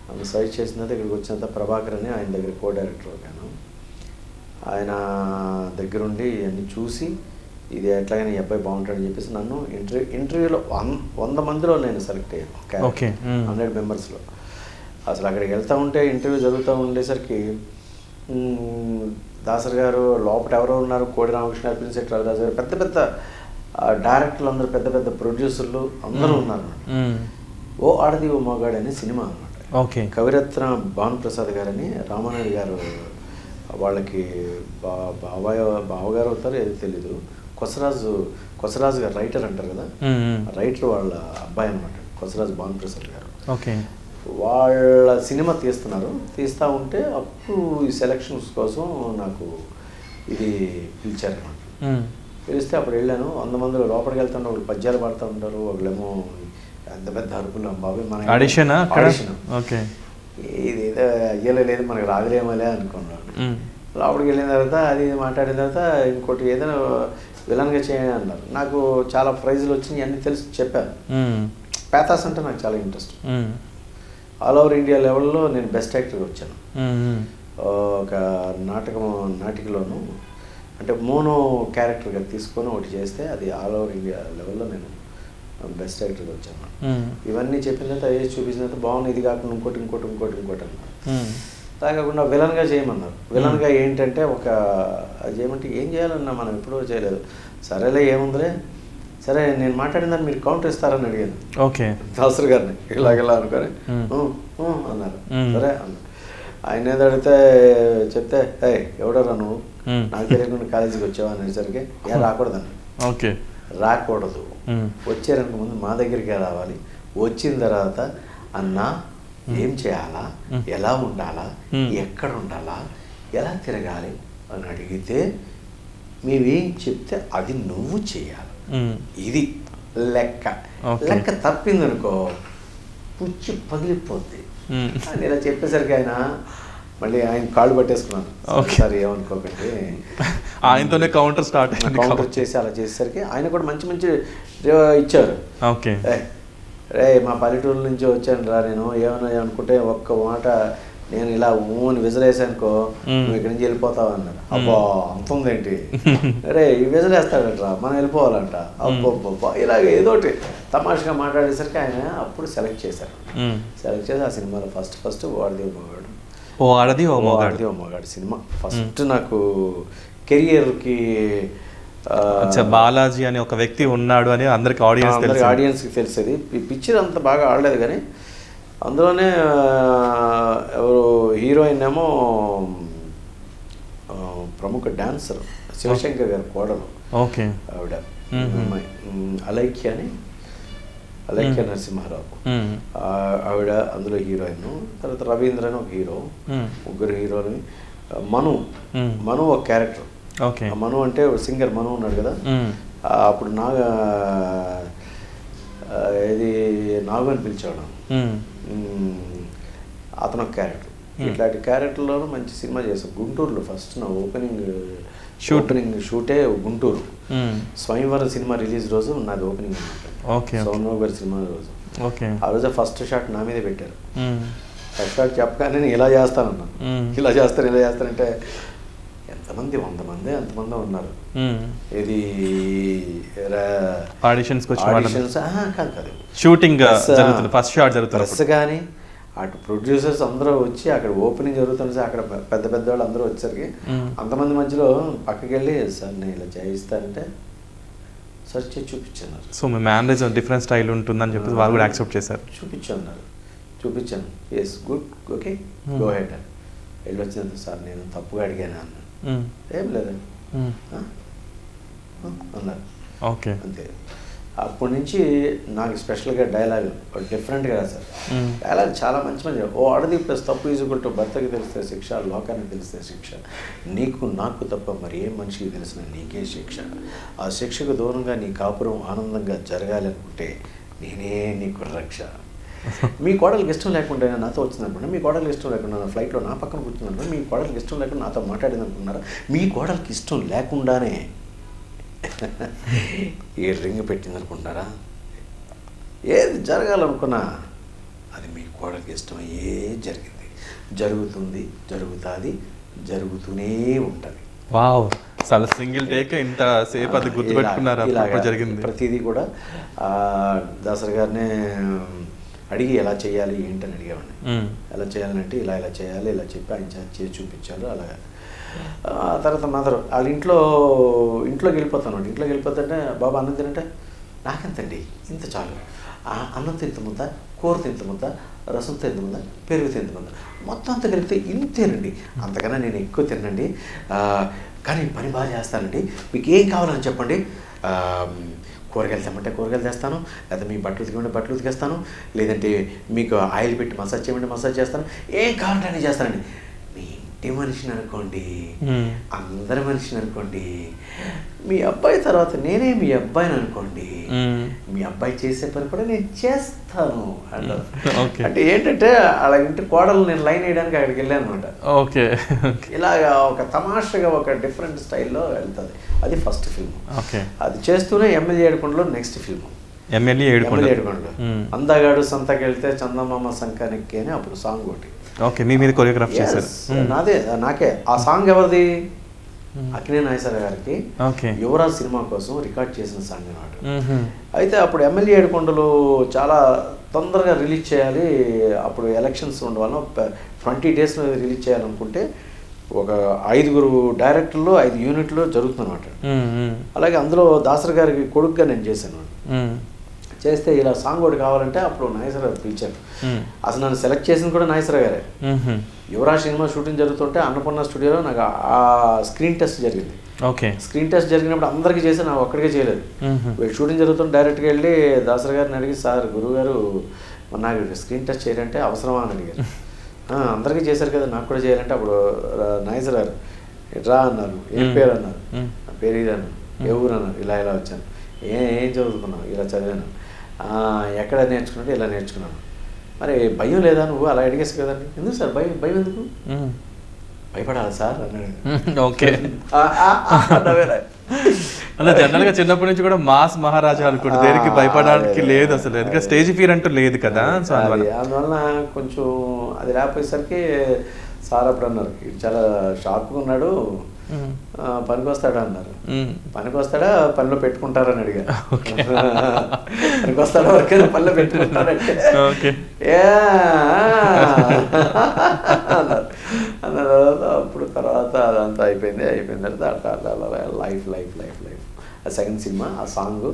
నన్ను సజెస్ట్ చేసిన తర్వాత ఇక్కడికి వచ్చినంత ప్రభాకర్ అని ఆయన దగ్గర కో డైరెక్టర్ గాను, ఆయన దగ్గరుండి అన్నీ చూసి ఇది ఎట్లాగైనా ఈ అబ్బాయి బాగుంటాడని చెప్పేసి నన్ను ఇంటర్వ్యూలో 100 మందిలో నేను సెలెక్ట్ అయ్యాను. 100 మెంబర్స్లో. అసలు అక్కడికి వెళ్తూ ఉంటే ఇంటర్వ్యూ జరుగుతూ ఉండేసరికి దాసర్ గారు లోపల ఎవరో ఉన్నారు, కోడి రామకృష్ణ గారు, ప్రిన్సెట్ రవిదాస్ గారు, పెద్ద పెద్ద డైరెక్టర్లు అందరూ, పెద్ద పెద్ద ప్రొడ్యూసర్లు అందరూ ఉన్నారు. ఓ ఆడది ఓ మగాడు అనే సినిమా అనమాట. కవిరత్న భానుప్రసాద్ గారని రామానాయుడు గారు వాళ్ళకి బావగారు అవుతారు ఏదో తెలీదు, కొసరాజు గారు రైటర్ అంటారు కదా, రైటర్ వాళ్ళ అబ్బాయి అనమాట కొసరాజు భానుప్రసాద్ గారు. వాళ్ళ సినిమా తీస్తూ ఉంటే అప్పుడు ఈ సెలక్షన్స్ కోసం నాకు ఇది పిలిచారు అనమాట. పిలిస్తే అప్పుడు వెళ్ళాను. 100 మందిలో లోపలికి వెళ్తుంటే ఒకళ్ళు పద్యాలు పాడుతూ ఉంటారు, ఒకళ్ళేమో అంత పెద్ద అరుపులు, బాబాయ్ మన ఆడిషన్ ఇది ఏదో అయ్యలేదు మనకు రాదులేమలే అనుకున్నాను. లోపలికి వెళ్ళిన తర్వాత అది మాట్లాడిన తర్వాత ఇంకోటి ఏదైనా విలన్గా చేయండి అన్నారు. నాకు చాలా ప్రైజులు వచ్చినాయి అన్నీ తెలిసి చెప్పాను. పేతాస్ అంటే నాకు చాలా ఇంట్రెస్ట్. ఆల్ ఓవర్ ఇండియా లెవెల్లో నేను బెస్ట్ యాక్టర్గా వచ్చాను. ఒక నాటికలోను అంటే మోనో క్యారెక్టర్గా తీసుకొని ఒకటి చేస్తే అది ఆల్ ఓవర్ ఇండియా లెవెల్లో నేను బెస్ట్ యాక్టర్గా వచ్చాను. ఇవన్నీ చెప్పిన తర్వాత వేసి చూపించిన తర్వాత బాగుంది, ఇది కాకుండా ఇంకోటి అన్నారు. అలా కాకుండా విలన్గా చేయమన్నారు. విలన్గా ఏంటంటే అది చేయమంటే ఏం చేయాలన్నా మనం ఎప్పుడూ చేయలేదు. సరేలే ఏముందిలే, సరే నేను మాట్లాడిందని మీరు కౌంటర్ ఇస్తారని అడిగాను దాసర్ గారిని. ఇలాగెలా అనుకొని అన్నారు. సరే అన్నారు. ఆయన ఏదో అడిగితే చెప్తే ఎవడరా నువ్వు, నాకు తెలియకుండా కాలేజీకి వచ్చావా అనేసరికి రాకూడదన్న. రాకూడదు, వచ్చారనుక ముందు మా దగ్గరికే రావాలి. వచ్చిన తర్వాత అన్నా ఏం చేయాలా, ఎలా ఉండాలా, ఎక్కడ ఉండాలా, ఎలా తిరగాలి అని అడిగితే మేమేం చెప్తే అది నువ్వు చేయాలి. ఇది లెక్క తప్పిందనుకో పుచ్చి పగిలిపోద్ది అని ఇలా చెప్పేసరికి మళ్ళీ ఆయన కాళ్ళు పట్టేసుకున్నాను. సరే ఏమనుకోకండి, ఆయనతోనే కౌంటర్ చేసి అలా చేసేసరికి ఆయన కూడా మంచి ఇచ్చారు. రే మా పల్లెటూరు నుంచి వచ్చాను రా, నేను ఏమన్నా అనుకుంటే ఒక్క మాట నేను ఇలా ఊని విజలేసానుకో నువ్వు ఇక్కడి నుంచి వెళ్ళిపోతావు అన్నాడు. అబ్బా అంత ఉందేంటి, రే ఈ విజలేస్తాడట్రా మనం వెళ్ళిపోవాలంట, అబ్బో ఇలాగ ఏదోటి తమాషగా మాట్లాడేసరికి ఆయన అప్పుడు సెలెక్ట్ చేశారు. సెలెక్ట్ చేసి ఆ సినిమాలో ఫస్ట్ ఓ ఆడది ఓ మగాడు సినిమా ఫస్ట్ నాకు కెరియర్కి బాలాజీ అని ఒక వ్యక్తి ఉన్నాడు అని అందరికి ఆడియన్స్కి తెలిసేది. పిక్చర్ అంత బాగా ఆడలేదు కానీ అందులోనే ఎవరు హీరోయిన్ ఏమో ప్రముఖ డాన్సర్ శివశంకర్ గారి కోడలు ఆవిడ అలైక్య నరసింహారావు ఆవిడ అందులో హీరోయిన్. తర్వాత రవీంద్ర అని ఒక హీరో, ముగ్గురు హీరోని. మను ఒక క్యారెక్టర్. మను అంటే సింగర్ మను ఉన్నాడు కదా, అప్పుడు నాగు అని పిలిచాడు, అతను ఒక క్యారెక్టర్. ఇట్లాంటి క్యారెక్టర్లోనూ మంచి సినిమా చేశాను. గుంటూరులో ఫస్ట్ నా ఓపెనింగ్ షూటే గుంటూరు. స్వయంవరం సినిమా రిలీజ్ రోజు నాది ఓపెనింగ్ అనమాట. సోమరావు గారి సినిమా రోజు. ఆ రోజు ఫస్ట్ షాట్ నా మీదే పెట్టారు. ఫస్ట్ షాట్ చెప్పగానే నేను ఇలా చేస్తానన్నా, ఇలా చేస్తానంటే ఎంతమంది 100 మంది అంతమంది ఉన్నారు. ఇది ఆడిషన్స్ కాదు, షూటింగ్ జరుగుతుంది, ఫస్ట్ షాట్ జరుగుతుంది. ప్రెస్ కానీ అటు ప్రొడ్యూసర్స్ అందరూ వచ్చి అక్కడ ఓపెనింగ్ జరుగుతుంది సార్, అక్కడ పెద్ద పెద్ద వాళ్ళు అందరూ వచ్చేసరికి అంతమంది మధ్యలో పక్కకి వెళ్ళి సార్ నేను ఇలా చేయిస్తానంటే సర్చ్ చేసి చూపించాను. సో మీ మ్యారేజ్ డిఫరెంట్ స్టైల్ ఉంటుందని చెప్పి వాళ్ళు కూడా యాక్సెప్ట్ చేశారు. చూపించాను yes good okay go head అని వెళ్ళి వచ్చినందుకు సార్ నేను తప్పుగా అడిగాను అన్న, ఏం లేదండి అన్నారు. ఓకే, అంతే. అప్పటి నుంచి నాకు స్పెషల్గా డైలాగ్ డిఫరెంట్గా రాశారు. డైలాగ్ చాలా మంచి ఓ ఆడది ప్లస్ తప్పు ఈజుకుంటూ భర్తకి తెలిస్తే శిక్ష, లోకానికి తెలిస్తే శిక్ష, నీకు నాకు తప్ప మరి ఏ మనిషికి తెలిసిన నీకే శిక్ష, ఆ శిక్షకు దూరంగా నీ కాపురం ఆనందంగా జరగాలి అనుకుంటే నేనే నీకు రక్ష. మీ కోడలికి ఇష్టం లేకుండా నాతో వచ్చిందనుకున్నా, మీ కోడలికి ఇష్టం లేకుండా నా ఫ్లైట్లో నా పక్కన కూర్చుందనుకున్నా, మీ కోడలికి ఇష్టం లేకుండా నాతో మాట్లాడిందనుకున్నారా, మీ కోడలికి ఇష్టం లేకుండానే ఏ రింగ్ పెట్టిందనుకుంటారా, ఏది జరగాలనుకున్నా అది మీ కోడలికి ఇష్టమయ్యే జరిగింది, జరుగుతుంది, జరుగుతూనే ఉంటుంది. వావ్, చాలా సింగిల్ టేక్ ఇంత సేపు అది గుర్తుపెట్టుకున్నారా? జరిగింది ప్రతిదీ కూడా దాసరి గారినే అడిగి ఎలా చేయాలి ఏంటని అడిగేవాడిని. ఎలా చేయాలంటే ఇలా చేయాలి, ఇలా చెప్పి ఆయన చేసి చూపించారు. అలాగా తర్వాత మదర్ వాళ్ళ ఇంట్లోకి వెళ్ళిపోతాను. ఇంట్లోకి వెళ్ళిపోతుంటే బాబా అన్నం తినంటే నాకెంతండి ఇంత చాలు, అన్నం తింత ముద్ద, కూర తింత ముద్ద, రసం తింత ముద్ద, పెరుగు తింత ముద్ద, మొత్తం అంతా కలిపితే ఇంతేనండి, అంతకన్నా నేను ఎక్కువ తినండి, కానీ పని బాగా చేస్తానండి, మీకు ఏం కావాలని చెప్పండి, కూరగాయలు తెమ్మంటే కూరగాయలు తెస్తాను, లేదా మీ బట్టలు ఉతికమంటే బట్టలు ఉతికేస్తాను, లేదంటే మీకు ఆయిల్ పెట్టి మసాజ్ చేయమంటే మసాజ్ చేస్తాను, ఏం కావాలంటే అని చేస్తానండి. మీ ఇంటి మనిషిని అనుకోండి, అందరి మనిషిని అనుకోండి, మీ అబ్బాయి తర్వాత నేనే మీ అబ్బాయిని అనుకోండి, మీ అబ్బాయి చేసే పని కూడా నేను చేస్తాను అంటారు. అంటే ఏంటంటే అలా ఇంటి కోడలు నేను లైన్ వేయడానికి అక్కడికి వెళ్ళాను అనమాట. ఓకే, ఇలాగా ఒక తమాషగా ఒక డిఫరెంట్ స్టైల్లో వెళ్తుంది. అది ఫస్ట్ ఫిల్మ్. అది చేస్తూనే ఎమ్మెల్యే ఏడుకొండలో నెక్స్ట్ ఫిల్మ్ ఎమ్మెల్యే ఏడుకొండలో అందగాడు సంతకి వెళ్తే చందమామ సంకానికి అని అప్పుడు సాంగ్ ఒకటి. ఓకే, మీ మీద కొరియోగ్రాఫ్ చేశారు? నాకే. ఆ సాంగ్ ఎవరిది? అక్కినే నాగేశ్వర గారికి యువరాజ్ సినిమా కోసం రికార్డ్ చేసిన సాంగ్ అన్నమాట. అయితే అప్పుడు ఎమ్మెల్యే ఏడుకొండలు చాలా తొందరగా రిలీజ్ చేయాలి, అప్పుడు ఎలక్షన్స్ ఉండవల్ల 20 days రిలీజ్ చేయాలనుకుంటే ఒక 5 డైరెక్టర్లు 5 యూనిట్లు జరుగుతుందన్నమాట. అలాగే అందులో దాసరి గారికి కొడుకుగా నేను చేశాను. చేస్తే ఇలా సాంగ్ ఒకటి కావాలంటే అప్పుడు నాగేశ్వర గారు పిలిచారు. అసలు నన్ను సెలెక్ట్ చేసింది కూడా నాగేశ్వర గారే. యువరాజ్ సినిమా షూటింగ్ జరుగుతుంటే అన్నపూర్ణ స్టూడియోలో నాకు ఆ స్క్రీన్ టెస్ట్ జరిగింది. స్క్రీన్ టెస్ట్ జరిగినప్పుడు అందరికీ చేసి నాకు ఒక్కడికే చేయలేదు. షూటింగ్ జరుగుతుంటే డైరెక్ట్గా వెళ్ళి దాసరి గారిని అడిగి, సార్ గురువు గారు నాకు స్క్రీన్ టెస్ట్ చేయాలంటే అవసరమా అని అడిగారు. అందరికీ చేశారు కదా నాకు కూడా చేయాలంటే అప్పుడు నాగేశ్వర గారు రా అన్నారు. ఏం పేరు అన్నారు. నా పేరు ఇది అన్నారు. ఏ ఊరు అన్నారు. ఇలా వచ్చాను. ఏం చదువుకున్నావు? ఇలా చదివాను. ఎక్కడ నేర్చుకున్నాడు? ఇలా నేర్చుకున్నాను. మరి భయం లేదా నువ్వు అలా అడిగేసి కదండి. ఎందుకు సార్ భయం ఎందుకు? భయపడాలి సార్ అన్నాడు. ఓకే, అలా జనరల్ గా చిన్నప్పటి నుంచి కూడా మాస్ మహారాజా అనుకుంటే దేనికి భయపడడానికి లేదు అసలు, ఎందుకంటే స్టేజ్ ఫియర్ అంటూ లేదు కదా. సో అందువల్ల కొంచెం అది లేకపోయేసరికి సార్ అప్పుడు అన్నారు, చాలా షార్ప్గా ఉన్నాడు, పనికొస్తాడా అన్నారు. పనికొస్తాడా పనిలో పెట్టుకుంటారని అడిగారు. పనికొస్తాడా వరకైనా పనిలో పెట్టుకుంటారంటే అన్న తర్వాత అప్పుడు తర్వాత అదంతా అయిపోయిన తర్వాత లైఫ్ ఆ సెకండ్ సినిమా ఆ సాంగ్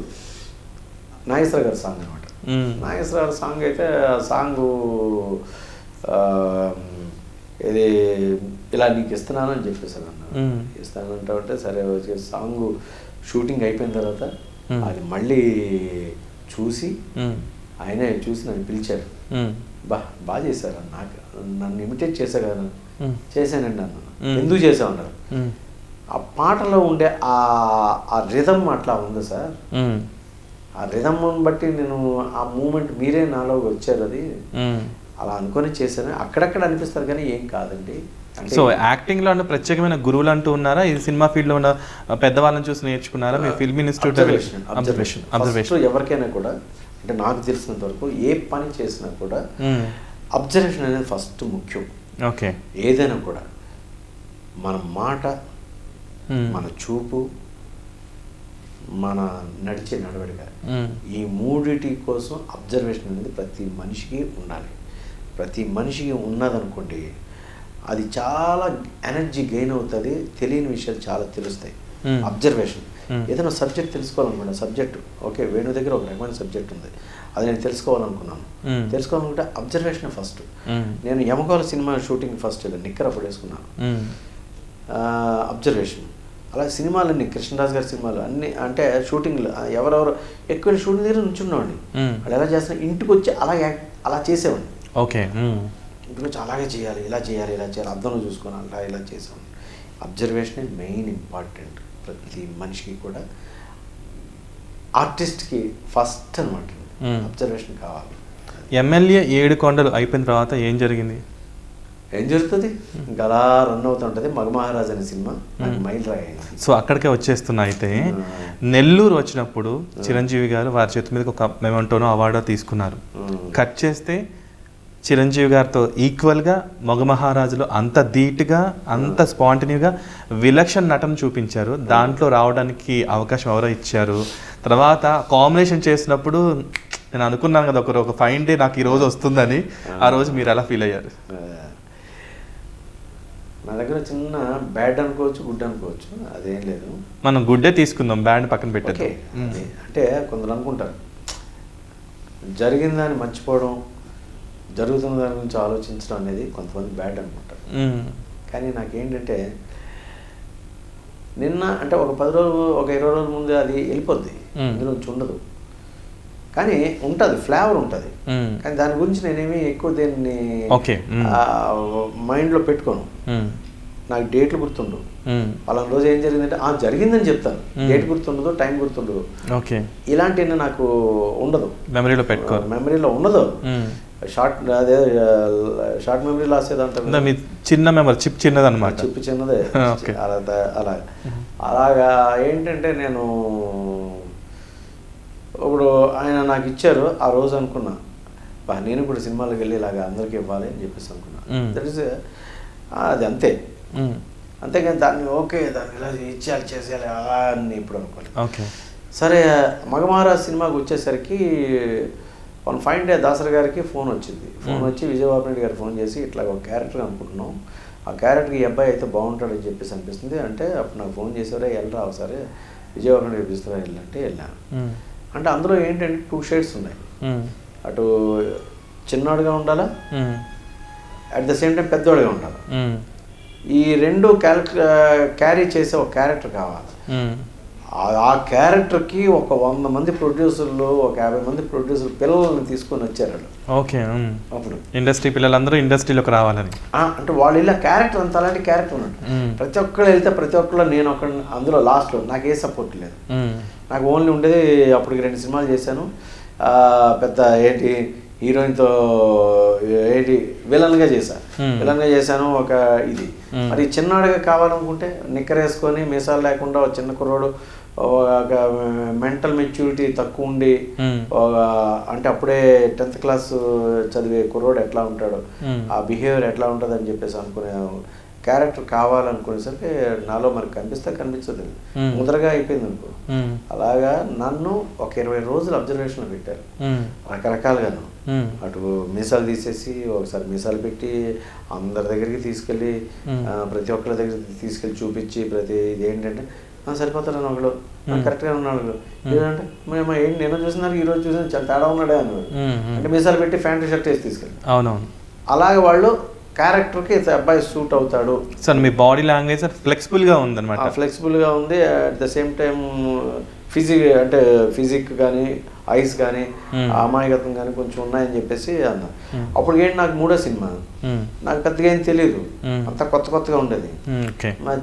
నాగేశ్వర గారి సాంగ్ అనమాట. నాగేశ్వర గారి సాంగ్ అయితే ఆ సాంగు ఇది ఇలా నీకు ఇస్తున్నాను అని చెప్పేసాను అన్నారు. ఇస్తానంటే సరే సాంగ్ షూటింగ్ అయిపోయిన తర్వాత అది చూసి ఆయనే చూసి నన్ను పిలిచారు. బాగా చేశారు నాకు, నన్ను ఇమిటేట్ చేశారు కదా. చేశానండి అన్నాను. ఎందుకు చేసావు అన్నారు. ఆ పాటలో ఉండే ఆ రిథమ్ అట్లా ఉంది సార్, ఆ రిథమ్ బట్టి నేను ఆ మూమెంట్ మీరే నాలో వచ్చారు, అది అలా అనుకొని చేశాను. అక్కడక్కడ అనిపిస్తారు కానీ ఏం కాదండి. సో యాక్టింగ్ లో ప్రత్యేకమైన గురువులు అంటూ ఉన్నారా? ఈ సినిమా ఫీల్డ్ లో ఉన్న పెద్దవాళ్ళని చూసి నేర్చుకున్నారా? మీ ఫిల్మ్ ఇన్స్టిట్యూట్ ఎవరికైనా కూడా అంటే నాకు తెలిసినంత వరకు ఏ పని చేసినా కూడా అబ్జర్వేషన్ అనేది ఫస్ట్ ముఖ్యం. ఓకే. ఏదైనా కూడా మన మాట, మన చూపు, మన నడిచే నడవడిక, ఈ మూడిటి కోసం అబ్జర్వేషన్ అనేది ప్రతి మనిషికి ఉండాలి. ప్రతి మనిషికి ఉన్నదనుకోండి, అది చాలా ఎనర్జీ గెయిన్ అవుతుంది, తెలియని విషయాలు చాలా తెలుస్తాయి. అబ్జర్వేషన్ ఏదైనా సబ్జెక్ట్ తెలుసుకోవాలనుకుంటా, సబ్జెక్ట్ ఓకే వేణు దగ్గర ఒక రకమైన సబ్జెక్ట్ ఉంది, అది నేను తెలుసుకోవాలనుకున్నాను. తెలుసుకోవాలనుకుంటే అబ్జర్వేషన్ ఫస్ట్. నేను యమగోళ సినిమా షూటింగ్ ఫస్ట్ నిక్కర అప్పుడు వేసుకున్నాను, అబ్జర్వేషన్. అలా సినిమాలన్నీ కృష్ణరాజు గారి సినిమాలు అన్నీ అంటే షూటింగ్లు ఎవరెవరు ఎక్కువ షూటింగ్ దగ్గర నుంచున్నామండి. వాళ్ళు ఎలా చేస్తున్నా ఇంటికి వచ్చి అలా చేసేవాడిని. ఓకే. ఇంటికి వచ్చి అలాగే చేయాలి, ఇలా చేయాలి, ఇలా చేయాలి, అర్థంలో చూసుకొని అలా ఇలా చేసేవాడిని. అబ్జర్వేషన్ మెయిన్ ఇంపార్టెంట్ ప్రతి మనిషికి కూడా. ఆర్టిస్ట్కి ఫస్ట్ అనమాట అబ్జర్వేషన్ కావాలి. ఎమ్మెల్యే 7 కొండలు అయిపోయిన తర్వాత ఏం జరిగింది? ఏం జరుగుతుంది, ఇంకా అలా రన్ అవుతుంటుంది. మగమహారాజ్ అనే సినిమా మైల్ రాయి. సో అక్కడికే వచ్చేస్తున్నా. అయితే నెల్లూరు వచ్చినప్పుడు చిరంజీవి గారు వారి చేతి మీద ఒక మెమెంటోనో అవార్డో తీసుకున్నారు. కట్ చేస్తే చిరంజీవి గారితో ఈక్వల్గా మగమహారాజులో అంత ధీటుగా, అంత స్పాంటనీగా విలక్షణ నటన చూపించారు. దాంట్లో రావడానికి అవకాశం ఎవరో ఇచ్చారు. తర్వాత కాంబినేషన్ చేసినప్పుడు నేను అనుకున్నాను కదా ఒక ఫైన్ డే నాకు ఈరోజు వస్తుందని. ఆ రోజు మీరు ఎలా ఫీల్ అయ్యారు? నా దగ్గర చిన్న బ్యాడ్ అనుకోవచ్చు, గుడ్ అనుకోవచ్చు, అదేం లేదు. మనం గుడ్డే తీసుకుందాం, బ్యాడ్ పక్కన పెట్టారు. అంటే కొందరు అనుకుంటారు జరిగిందని మర్చిపోవడం, జరుగుతున్న దాని గురించి ఆలోచించడం అనేది కొంతమంది బ్యాడ్ అనుకుంటారు. కానీ నాకేంటంటే నిన్న అంటే ఒక 10 రోజులు, ఒక 20 రోజుల ముందు అది వెళ్ళిపోద్ది, ఇందులో ఉండదు. కానీ ఉంటుంది, ఫ్లేవర్ ఉంటుంది. కానీ దాని గురించి నేనేమి ఎక్కువ దీన్ని మైండ్లో పెట్టుకోను. నాకు డేట్లు గుర్తుండవు. వాళ్ళ రోజు ఏం జరిగిందంటే జరిగిందని చెప్తాను, డేట్ గుర్తుండదు, టైం గుర్తుండదు. ఇలాంటివి నాకు ఉండదు, మెమరీలో ఉండదు. షార్ట్ మెమరీ లాస్ ఏదంటారు, చిన్న మెమరీ, చిప్ చిన్నది అనమాట, చిప్ చిన్నదే. అలాగా ఏంటంటే నేను ఇప్పుడు ఆయన నాకు ఇచ్చారు, ఆ రోజు అనుకున్నా నేను కూడా సినిమాలకు వెళ్ళి ఇలాగా అందరికీ ఇవ్వాలి అని చెప్పేసి అనుకున్నా. దట్ ఈస్ అది అంతే. అంతేగాని దాన్ని దాన్ని ఇలా ఇచ్చేయాలి, చేసేయాలి అలా అని ఇప్పుడు అనుకోలేదు. సరే, మగమహారాజ్ సినిమాకి వచ్చేసరికి వన్ ఫైన్ డే దాసరి గారికి ఫోన్ వచ్చింది. ఫోన్ వచ్చి విజయబాబు రెడ్డి గారు ఫోన్ చేసి ఇట్లా ఒక క్యారెక్టర్ అనుకుంటున్నాం, ఆ క్యారెక్టర్కి ఈ అబ్బాయి అయితే బాగుంటాడని చెప్పేసి అనిపిస్తుంది అంటే, అప్పుడు నాకు ఫోన్ చేసేవారే వెళ్ళరా ఒకసారి విజయబాబు రెడ్డి పిలుస్తారా వెళ్ళంటే వెళ్ళాను. అంటే అందులో ఏంటంటే 2 షేడ్స్ ఉన్నాయి. అటు చిన్నవాడుగా ఉండాలా, అట్ ద సేమ్ టైం పెద్దవాడుగా ఉండాలి. ఈ 2 క్యారీ చేసే ఒక క్యారెక్టర్ కావాలి. ఆ క్యారెక్టర్కి ఒక 100 మంది ప్రొడ్యూసర్లు, ఒక 50 మంది ప్రొడ్యూసర్లు పిల్లల్ని తీసుకొని వచ్చారు. అప్పుడు ఇండస్ట్రీ పిల్లలందరూ ఇండస్ట్రీలోకి రావాలని అంటే వాళ్ళు ఇలా క్యారెక్టర్ అంత అలాంటి క్యారెక్టర్ ఉన్నాడు. ప్రతి ఒక్కరు వెళ్తే ప్రతి ఒక్కరు నేను ఒక అందులో లాస్ట్లో నాకు ఏ సపోర్ట్ లేదు. నాకు ఓన్లీ ఉండేది అప్పటికి 2 సినిమాలు చేశాను. పెద్ద ఏంటి హీరోయిన్తో ఏంటి విలన్గా చేశాను. ఒక ఇది మరి చిన్నవాడిగా కావాలనుకుంటే నిక్కర్ వేసుకొని మీసాలు లేకుండా ఒక చిన్న కుర్రోడు, ఒక మెంటల్ మెచ్యూరిటీ తక్కువ ఉండి, అంటే అప్పుడే 10th క్లాస్ చదివే కుర్రోడు ఎట్లా ఉంటాడు, ఆ బిహేవియర్ ఎట్లా ఉంటుంది అని చెప్పేసి అనుకునే క్యారెక్టర్ కావాలనుకునేసరికి నాలో మరి కనిపించదు, ముద్రగా అయిపోయింది అనుకో. అలాగా నన్ను ఒక 20 రోజులు అబ్జర్వేషన్లో పెట్టారు, రకరకాలుగాను. అటు మీసాలు తీసేసి ఒకసారి మీసాలు పెట్టి అందరి దగ్గరికి తీసుకెళ్ళి, ప్రతి ఒక్కరి దగ్గరికి తీసుకెళ్ళి చూపించి, ప్రతి ఇది ఏంటంటే సరిపోతాడు ఒకళ్ళు, కరెక్ట్గా ఉన్నాడు. ఏదంటే మేము ఏంటి నిన్న చూసిన దానికి ఈరోజు చూసిన చాలా తేడా ఉన్నాడే అన్నాడు. అంటే మీసాలు పెట్టి ప్యాంటు షర్ట్ వేసి తీసుకెళ్ళి అలాగే వాళ్ళు క్యారెక్టర్కి అబ్బాయి సూట్ అవుతాడు. సార్ మీ బాడీ లాంగ్వేజ్ ఫ్లెక్సిబుల్గా ఉందన్నమాట, ఫ్లెక్సిబుల్గా ఉంది. At the same time physique కానీ ఐస్ కానీ అమాయకత్వం కానీ కొంచెం ఉన్నాయని చెప్పేసి అన్న. అప్పుడు ఏంటి నాకు 3వ సినిమా, నాకు పెద్దగా ఏం తెలియదు, అంతా కొత్తగా ఉండేది.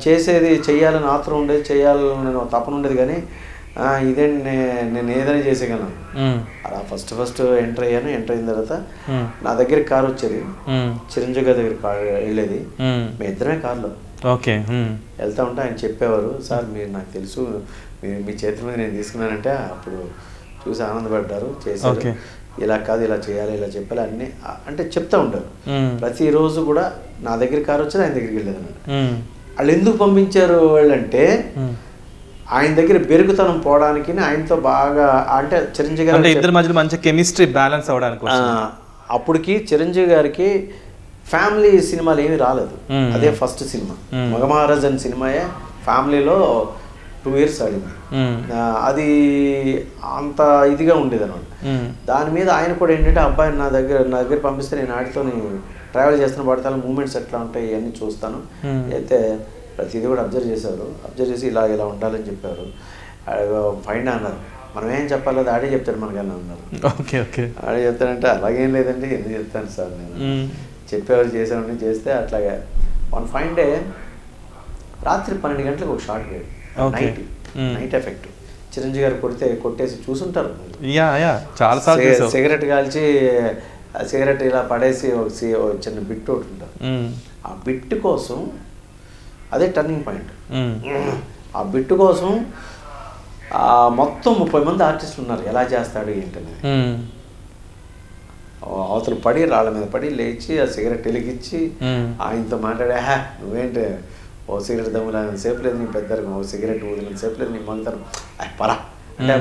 చేసేది చెయ్యాలని ఆత్రం ఉండేది, చేయాలని నేను తపన ఉండేది. కానీ ఇదేంటి నేను ఏదైనా చేసేయగలను. అలా ఫస్ట్ ఎంటర్ అయ్యాను. ఎంటర్ అయిన తర్వాత నా దగ్గర కారు వచ్చేది, చిరంజీవి గారి దగ్గర కారు వెళ్ళేది. మేము ఇద్దరమే కార్లో వెళ్తా ఉంటే ఆయన చెప్పేవారు, సార్ మీరు నాకు తెలుసు, మీరు మీ చేతుల మీద నేను తీసుకున్నానంటే అప్పుడు చూసి ఆనందపడ్డారు, చేశారు. ఇలా కాదు, ఇలా చేయాలి, ఇలా చెప్పాలి అన్నీ అంటే చెప్తా ఉంటారు. ప్రతిరోజు కూడా నా దగ్గర కారు వచ్చి ఆయన దగ్గరికి వెళ్ళేదన్నమాట. వాళ్ళు ఎందుకు పంపించారు వాళ్ళంటే ఆయన దగ్గర బెరుగుతనం పోవడానికి, ఆయనతో బాగా అంటే చిరంజీవి గారు ఇద్దరి మధ్యలో మంచి కెమిస్ట్రీ బ్యాలెన్స్ అవడానికి. అప్పటికి చిరంజీవి గారికి ఫ్యామిలీ సినిమాలు ఏమీ రాలేదు. అదే ఫస్ట్ సినిమా. మగమహారాజ్ అనే సినిమాయే ఫ్యామిలీలో 2 years ఆడింది. అది అంత ఇదిగా ఉండేది అనమాట. దాని మీద ఆయన కూడా ఏంటంటే అబ్బాయి నా దగ్గర పంపిస్తే నేను ఆడితో ట్రావెల్ చేస్తున్న పడతాను, మూమెంట్స్ ఎట్లా ఉంటాయి ఇవన్నీ చూస్తాను. అయితే ప్రతిదీ కూడా అబ్జర్వ్ చేసి ఇలా ఉండాలని చెప్పారు. ఫైండ్ అన్నారు. మనం ఏం చెప్పాలి, అది ఆడే చెప్తాడు మనకన్నా అన్నారు. ఆడే చెప్తాడంటే అలాగేం లేదండి, ఎందుకు చెప్తాను సార్, నేను చెప్పేవారు చేసేవాడిని చేస్తే అట్లాగే. వన్ ఫైన్ డే రాత్రి 12 గంటలకు ఒక షార్ట్ వేడు, నైట్ ఎఫెక్ట్. చిరంజీవి గారు కొట్టేసి చూసుంటారు. సిగరెట్ కాల్చి సిగరెట్ ఇలా పడేసి ఒక చిన్న బిట్ ఒకటి ఉంటారు. ఆ బిట్ కోసం అదే టర్నింగ్ పాయింట్. ఆ బిట్ కోసం మొత్తం 30 మంది ఆర్టిస్టులు ఉన్నారు. ఎలా చేస్తాడు ఏంటనేది అవతలు పడి రాళ్ళ మీద పడి లేచి ఆ సిగరెట్ వెలిగించి ఆయనతో మాట్లాడే, నువ్వేంటి ఓ సిగరెట్ దమ్ములు సేపు లేదు నీ పెద్దరికి, ఓ సిగరెట్ ఊదిన సేపు లేదు నీ మగతనం, పరా అంటే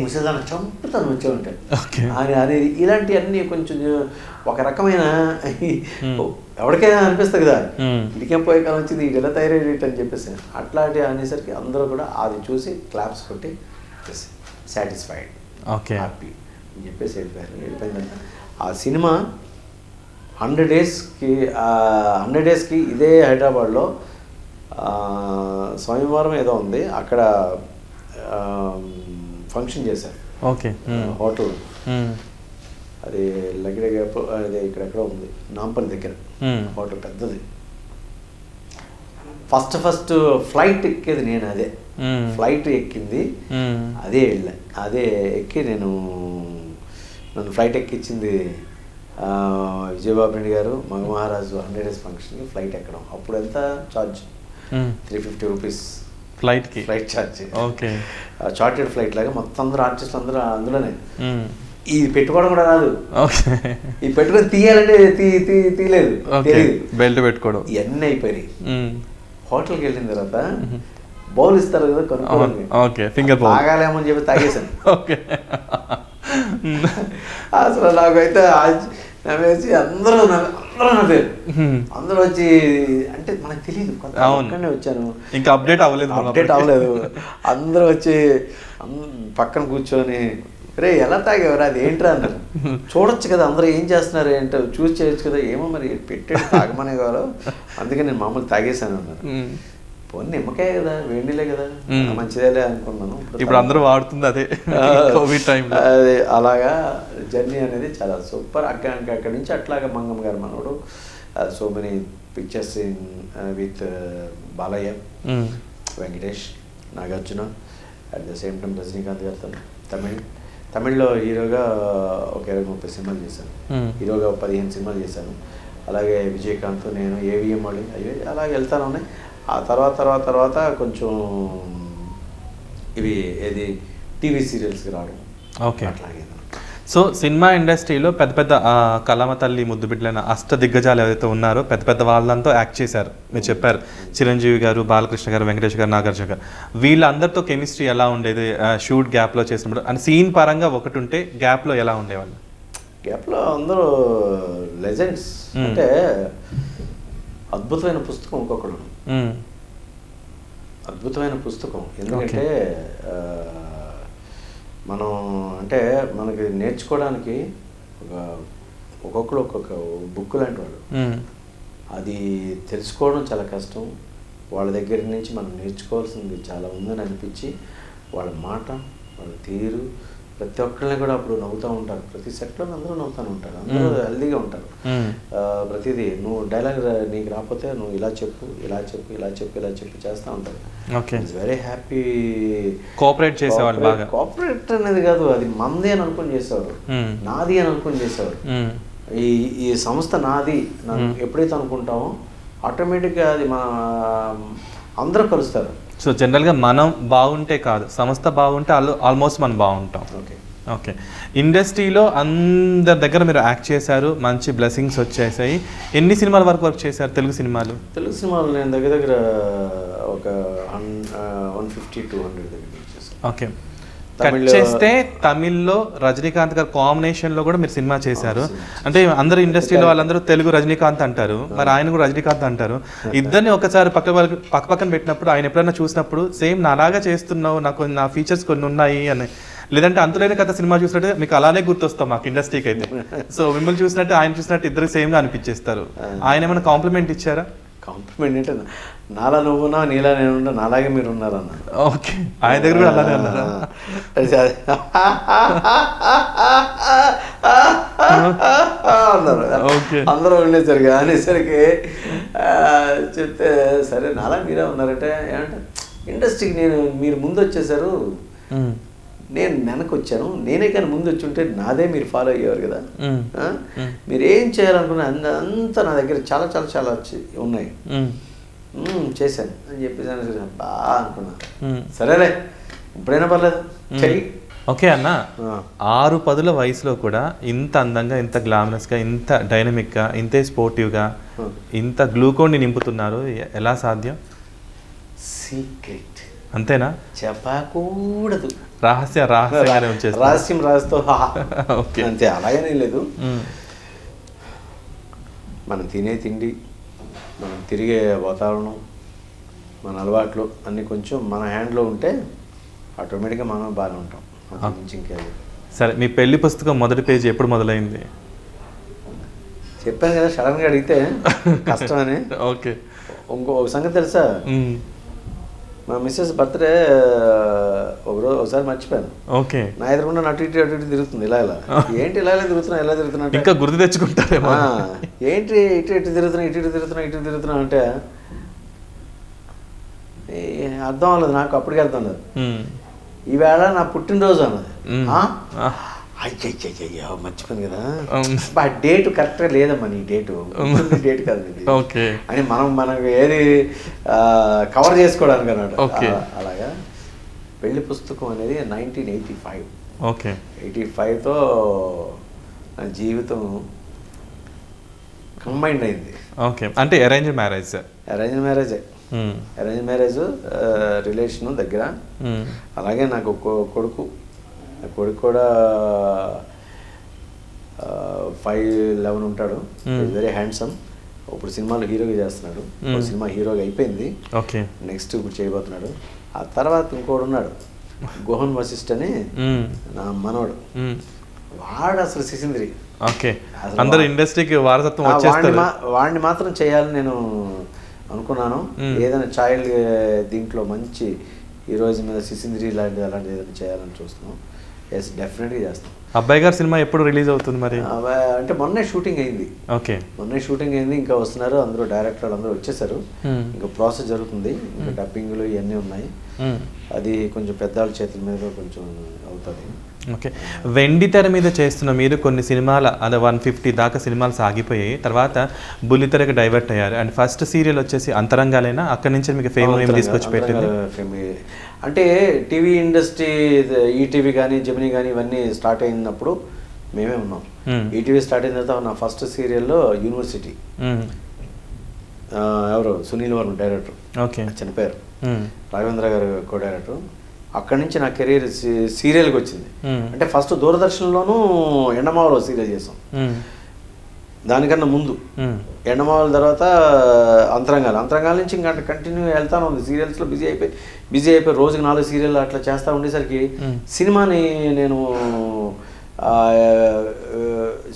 ముసలిదాన్ని చంపుతాను వచ్చే ఉంటాయి అనేది. ఇలాంటివన్నీ కొంచెం ఒక రకమైన ఎవరికైనా అనిపిస్తుంది కదా, ఇడికేం పోయే కాలం వచ్చింది, ఇది ఎలా తయారయ్యేట అని చెప్పేసి అట్లాంటి అనేసరికి అందరూ కూడా అది చూసి క్లాప్స్ కొట్టి సాటిస్ఫైడ్, హ్యాపీ అని చెప్పేసి వెళ్ళిపోయిందంట. ఆ సినిమా 100 డేస్కి ఇదే హైదరాబాద్లో స్వయంవరం ఏదో ఉంది, అక్కడ ఫంక్షన్ చేశారు. హోటల్ అది లగ్డే గ్యాప్, అది ఇక్కడెక్కడ ఉంది నాంపల్లి దగ్గర హోటల్ పెద్దది. ఫస్ట్ ఫ్లైట్ ఎక్కేది నేను, అదే ఫ్లైట్ ఎక్కింది అదే వెళ్ళా, అదే ఎక్కి నన్ను ఫ్లైట్ ఎక్కించింది విజయబాబు రెడ్డి గారు. మగమహారాజు 100 days ఫంక్షన్కి ఫ్లైట్ ఎక్కడం. అప్పుడు ఎంత charge? 350 rupees flight charge. Chartered flight లాగా మొత్తం అందరూ ఆర్టిస్టులు అందరూ అందులోనే. ఇది పెట్టుకోవడం కూడా రాదు, ఇది పెట్టుకొని తీయాలంటే తీయలేదు, బెల్ట్ పెట్టుకోవడం ఇవన్నీ అయిపోయి హోటల్కి వెళ్ళిన తర్వాత బౌల్ ఇస్తారు కదా కొనుక్కోవడానికి, తాగాలేమో అని చెప్పి తాగేశాను. అసలు నాకైతే నవ్వేసి అందరూ నవ్వారు. అందరూ వచ్చి అంటే మనకు తెలియదు, కొత్తనే వచ్చాను, ఇంకా అప్డేట్ అవ్వలేదు. అందరూ వచ్చి పక్కన కూర్చొని రే ఎలా తాగేవారు, అది ఏంట్రా అన్నారు. చూడొచ్చు కదా అందరూ ఏం చేస్తున్నారు ఏంటో చూసి చేయొచ్చు కదా, ఏమో మరి పెట్టాడు తాగమనే కావాలో, అందుకే నేను మామూలు తాగేశాను అన్నారు. పోనీ నిమ్మకాయ కదా, వేడిలే కదా, మంచిదేలే అనుకున్నాను. ఇప్పుడు అందరూ వాడుతుంది అదే కోవిడ్ టైంలో. అదే అలాగా జర్నీ అనేది చాలా సూపర్. అక్కడి నుంచి అట్లాగా మంగమ్మ గారు మనోడు, so many pictures with Balayya, Venkatesh, Nagarjuna, at the same time Rajinikanth గారితో. తమిళ్లో హీరోగా ఒక 20-30 సినిమాలు చేశాను, హీరోగా 15 సినిమాలు చేశాను. అలాగే విజయకాంత్, నేను, ఏవిఎం వాళ్ళు అయ్యి అలాగే వెళ్తాను ఉన్నాయి. ఆ తర్వాత కొంచెం ఇవి ఏది టీవీ సీరియల్స్కి రావడం. అట్లాగే. సో సినిమా ఇండస్ట్రీలో పెద్ద కళామ తల్లి ముద్దు బిడ్డలైన అష్టదిగ్గజాలు ఏదైతే ఉన్నారో పెద్ద వాళ్ళంతా యాక్ట్ చేశారు. మీరు చెప్పారు చిరంజీవి గారు, బాలకృష్ణ గారు, వెంకటేష్ గారు, నాగార్జున గారు, వీళ్ళందరితో కెమిస్ట్రీ ఎలా ఉండేది? షూట్ గ్యాప్లో చేసినప్పుడు అండ్ సీన్ పరంగా ఒకటి ఉంటే గ్యాప్లో ఎలా ఉండేవాళ్ళు? గ్యాప్లో అందరూ లెజెండ్స్. అంటే అద్భుతమైన పుస్తకం ఇంకొకడు, అద్భుతమైన పుస్తకం. ఎందుకంటే మనం అంటే మనకి నేర్చుకోవడానికి ఒక్కొక్కరు ఒక్కొక్క బుక్ లాంటి వాడు. అది తెలుసుకోవడం చాలా కష్టం. వాళ్ళ దగ్గర నుంచి మనం నేర్చుకోవాల్సింది చాలా ఉందని అనిపించి వాళ్ళ మాట, వాళ్ళ తీరు, ప్రతి ఒక్కరిని కూడా అప్పుడు నవ్వుతూ ఉంటారు. ప్రతి సెట్లో అందరూ నవ్వుతూ ఉంటారు, అందరూ హెల్దీగా ఉంటారు. ప్రతిదీ నువ్వు డైలాగ్ నీకు రాకపోతే నువ్వు ఇలా చెప్పు, ఇలా చెప్పు, ఇలా చెప్పు, ఇలా చెప్పు చేస్తూ ఉంటారు. Very happy. కోఆపరేట్ చేసేవాళ్ళు బాగా. కోఆపరేట్ అనేది కాదు, అది మంది అని అనుకుని చేసేవారు, నాది అని అనుకుని చేసేవారు. ఈ సంస్థ నాది ఎప్పుడైతే అనుకుంటామో ఆటోమేటిక్గా అది మన అందరూ కలుస్తారు. సో జనరల్గా మనం బాగుంటే కాదు, సంస్థ బాగుంటే ఆల్మోస్ట్ మనం బాగుంటాం. ఓకే. ఓకే. ఇండస్ట్రీలో అందరి దగ్గర మీరు యాక్ట్ చేశారు, మంచి బ్లెస్సింగ్స్ వచ్చేసాయి. ఎన్ని సినిమాల వరకు వర్క్ చేశారు తెలుగు సినిమాలు? తెలుగు సినిమాలు నేను దగ్గర దగ్గర ఒక 150-200 దగ్గర చేశాను. ఓకే. కట్ చేస్తే తమిళ్లో రజనీకాంత్ గారు కాంబినేషన్లో కూడా మీరు సినిమా చేశారు. అంటే అందరూ ఇండస్ట్రీలో వాళ్ళందరూ తెలుగు రజనీకాంత్ అంటారు, మరి ఆయన కూడా రజనీకాంత్ అంటారు. ఇద్దరిని ఒకసారి పక్క పక్కన పెట్టినప్పుడు ఆయన ఎప్పుడైనా చూసినప్పుడు సేమ్ నాలాగా చేస్తున్నావు, నాకు నా ఫీచర్స్ కొన్ని ఉన్నాయి అని, లేదంటే అంతులేని కథ సినిమా చూసినట్టు మీకు అలానే గుర్తొస్తాం మాకు ఇండస్ట్రీకి అయితే. సో మిమ్మల్ని చూసినట్టు ఆయన చూసినట్టు ఇద్దరు సేమ్గా అనిపించేస్తారు. ఆయన ఏమైనా కాంప్లిమెంట్ ఇచ్చారా? కాంప్లిమెంట్ అంటే నాలా నువ్వున్నా నీలా నేను నాలాగే మీరు ఉన్నారన్న. ఓకే. ఆయన దగ్గర కూడా అలానే అన్నారా? అన్నారు. అందరూ ఉండేసరికి అనేసరికి చెప్తే సరే నాలా మీరే ఉన్నారంటే ఏమంటే ఇండస్ట్రీకి మీరు ముందు వచ్చేసారు, నేను వెనక్కి వచ్చాను, నేనే కానీ ముందు వచ్చి ఉంటే నాదే మీరు ఫాలో అయ్యేవారు కదా, మీరు ఏం చేయాలనుకున్నా అంతా నా దగ్గర చాలా చాలా చాలా ఉన్నాయి, చేశాను అని చెప్పేసి బాగా అనుకున్నా. సరేలే ఇప్పుడైనా పర్లేదు చెయ్యి. ఓకే అన్న, 6-10 వయసులో కూడా ఇంత అందంగా, ఇంత గ్లామరస్గా, ఇంత డైనమిక్గా, ఇంతే స్పోర్టివ్గా, ఇంత గ్లూకోన్ని నింపుతున్నారు, ఎలా సాధ్యం? సీక్రెట్ అంతేనా? చెప్పకూడదు, రహస్యంగానే ఉంచేస్తారు. రహస్యం రాస్తూ అంతే, అలాగనే లేదు. మనం తినే తిండి, మనం తిరిగే వాతావరణం, మన అలవాట్లు అన్నీ కొంచెం మన హ్యాండ్లో ఉంటే ఆటోమేటిక్గా మనం బాగానే ఉంటాం. ఇంకేది. సరే, మీ పెళ్లి పుస్తకం మొదటి పేజీ ఎప్పుడు మొదలైంది? చెప్పాను కదా, సడన్గా అడిగితే కష్టమని. ఓకే. ఇంకో సంగతి తెలుసా, మా మిస్సెస్ బర్త్డే ఒకసారి మర్చిపోయాను. ఓకే. నా ఎదురుకుండా అటు ఇటు తిరుగుతుంది, ఇలా ఏంటి ఇలా తిరుగుతున్నా ఇంకా గుర్తు తెచ్చుకుంటారేమో. ఏంటి ఇటు తిరుగుతున్నా అంటే అర్థం అవ్వలేదు నాకు, అప్పటికే అర్థం లేదు. ఈవేళ నా పుట్టినరోజు అన్నది. అయ్యో మర్చిపోయింది కదా, ఆ డేట్ కరెక్ట్గా లేదమ్మా, నీ డేట్ కాదు అని మనకు ఏది కవర్ చేసుకోవడానికి అన్నమాట. అలాగా పెళ్లి పుస్తకం అనేది 1985. ఓకే. 85తో నా జీవితం కంబైండ్ అయింది. ఓకే. అంటే అరేంజ్ మ్యారేజే? అరేంజ్ మ్యారేజ్, రిలేషను దగ్గర. అలాగే నాకు కొడుకు కూడా 5'11" ఉంటాడు, వెరీ హ్యాండ్సమ్. ఇప్పుడు సినిమాలో హీరోగా చేస్తున్నాడు, సినిమా హీరోగా అయిపోయింది, నెక్స్ట్ ఇప్పుడు చేయబోతున్నాడు. ఆ తర్వాత ఇంకోడు ఉన్నాడు, గోహన్ వశిష్ఠ్ అని నా మనవడు, వాడు అసలు సిసింద్రి. అందరూ ఇండస్ట్రీకి వారసత్వం వచ్చేస్తారు. వాడిని మాత్రం చేయాలని నేను అనుకున్నాను. ఏదైనా చైల్డ్ దీంట్లో మంచి హీరోయిజం మీద సిసింద్రి అలాంటిది ఏదైనా చేయాలని చూస్తున్నాం. ఎస్, డెఫినెట్గా చేస్తాం. అబ్బాయి గారి సినిమా ఎప్పుడు రిలీజ్ అవుతుంది మరి? అంటే మొన్నే షూటింగ్ అయింది. ఇంకా వస్తున్నారు, అందరూ డైరెక్టర్లు అందరూ వచ్చేసారు, ఇంకా ప్రాసెస్ జరుగుతుంది, ఇంకా డబ్బింగ్లు ఇవన్నీ ఉన్నాయి. అది కొంచెం పెద్దవాళ్ళ చేతుల మీద కొంచెం అవుతుంది. ఓకే. వెండి తెర మీద చేస్తున్న మీరు కొన్ని సినిమాలు అదే 150 దాకా సినిమాలు సాగిపోయాయి, తర్వాత బుల్లితెరకు డైవర్ట్ అయ్యారు. అండ్ ఫస్ట్ సీరియల్ వచ్చేసి అంతరంగాలైనా, అక్కడి నుంచి మీకు ఫేమ్ ఏం తీసుకొచ్చి పెట్టింది? అంటే టీవీ ఇండస్ట్రీ, ఈటీవీ కానీ జెమినీ కానీ ఇవన్నీ స్టార్ట్ అయినప్పుడు మేమే ఉన్నాం. ఈటీవీ స్టార్ట్ అయిన తర్వాత నా ఫస్ట్ సీరియల్లో యూనివర్సిటీ, ఎవరు సునీల్ వర్మ డైరెక్టర్, చనిపోయారు, రాఘవేంద్ర గారు కో డైరెక్టర్. అక్కడి నుంచి నా కెరీర్ సీరియల్కి వచ్చింది. అంటే ఫస్ట్ దూరదర్శన్లోనూ ఎండమావలో సీరియల్ చేసాం, దానికన్నా ముందు ఎండమావల తర్వాత అంతరంగాల నుంచి ఇంకా కంటిన్యూ వెళ్తాను ఉంది. సీరియల్స్లో బిజీ అయిపోయి రోజుకి 4 సీరియల్ అట్లా చేస్తూ ఉండేసరికి సినిమాని నేను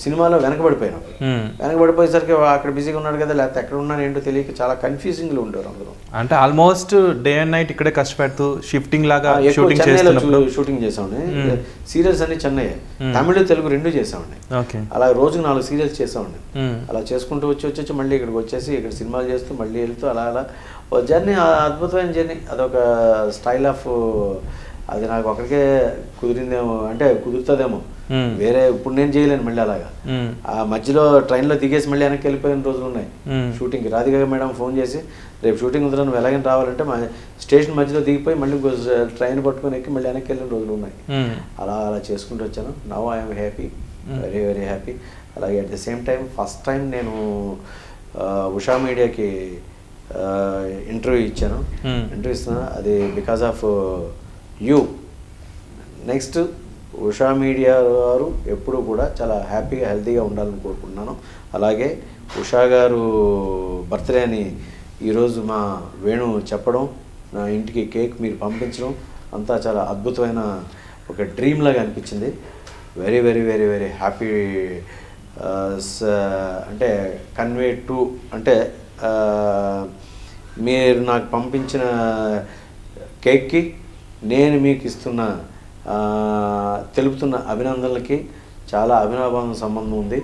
సినిమాలో వెనకబడిపోయేసరికి అక్కడ బిజీగా ఉన్నాడు కదా, లేకపోతే ఎక్కడ ఉన్నాను ఏంటో తెలియక చాలా కన్ఫ్యూజింగ్లో ఉండేవారు అందరూ. అంటే ఆల్మోస్ట్ డే అండ్ నైట్ ఇక్కడే కష్టపెడుతూ షిఫ్టింగ్ లాగా షూటింగ్ చేసామండి. సీరియల్స్ అన్ని చెన్నై, తమిళ తెలుగు 2 చేసామండి. అలా రోజుకి 4 సీరియల్స్ చేసామండి. అలా చేసుకుంటూ వచ్చి మళ్ళీ ఇక్కడికి వచ్చేసి ఇక్కడ సినిమాలు చేస్తూ మళ్ళీ వెళ్తూ అలా జర్నీ, అద్భుతమైన జర్నీ. అదొక స్టైల్ ఆఫ్, అది నాకు ఒకరికే కుదిరిందేమో, అంటే కుదురుతుందేమో వేరే ఇప్పుడు నేను చేయలేను మళ్ళీ అలాగా. ఆ మధ్యలో ట్రైన్లో దిగేసి మళ్ళీ వెనక్కి వెళ్ళిపోయిన రోజులు ఉన్నాయి షూటింగ్కి. రాధిక మేడం ఫోన్ చేసి రేపు షూటింగ్ ఉందిరా నువ్వు ఎలాగైనా రావాలంటే మా స్టేషన్ మధ్యలో దిగిపోయి మళ్ళీ ట్రైన్ పట్టుకొని ఎక్కి మళ్ళీ వెనక్కి వెళ్ళిన రోజులు ఉన్నాయి. అలా చేసుకుంటూ వచ్చాను. Now I'm happy, very very happy. అలాగే at the same time first time నేను ఉషా మీడియాకి ఇంటర్వ్యూ ఇచ్చాను. ఇంటర్వ్యూ ఇస్తున్నా అది because of you. Next Usha media వారు ఎప్పుడూ కూడా చాలా హ్యాపీగా హెల్తీగా ఉండాలని కోరుకుంటున్నాను. అలాగే ఉషా గారు బర్త్డే అని ఈరోజు మా వేణు చెప్పడం, నా ఇంటికి కేక్ మీరు పంపించడం అంతా చాలా అద్భుతమైన ఒక డ్రీమ్ లాగా అనిపించింది. Very very very very happy. అంటే కన్వే టు అంటే మీరు నాకు పంపించిన కేక్కి నేను మీకు ఇస్తున్న తెలుపుతున్న అభినందనలకి చాలా అభినవ సంబంధం ఉంది.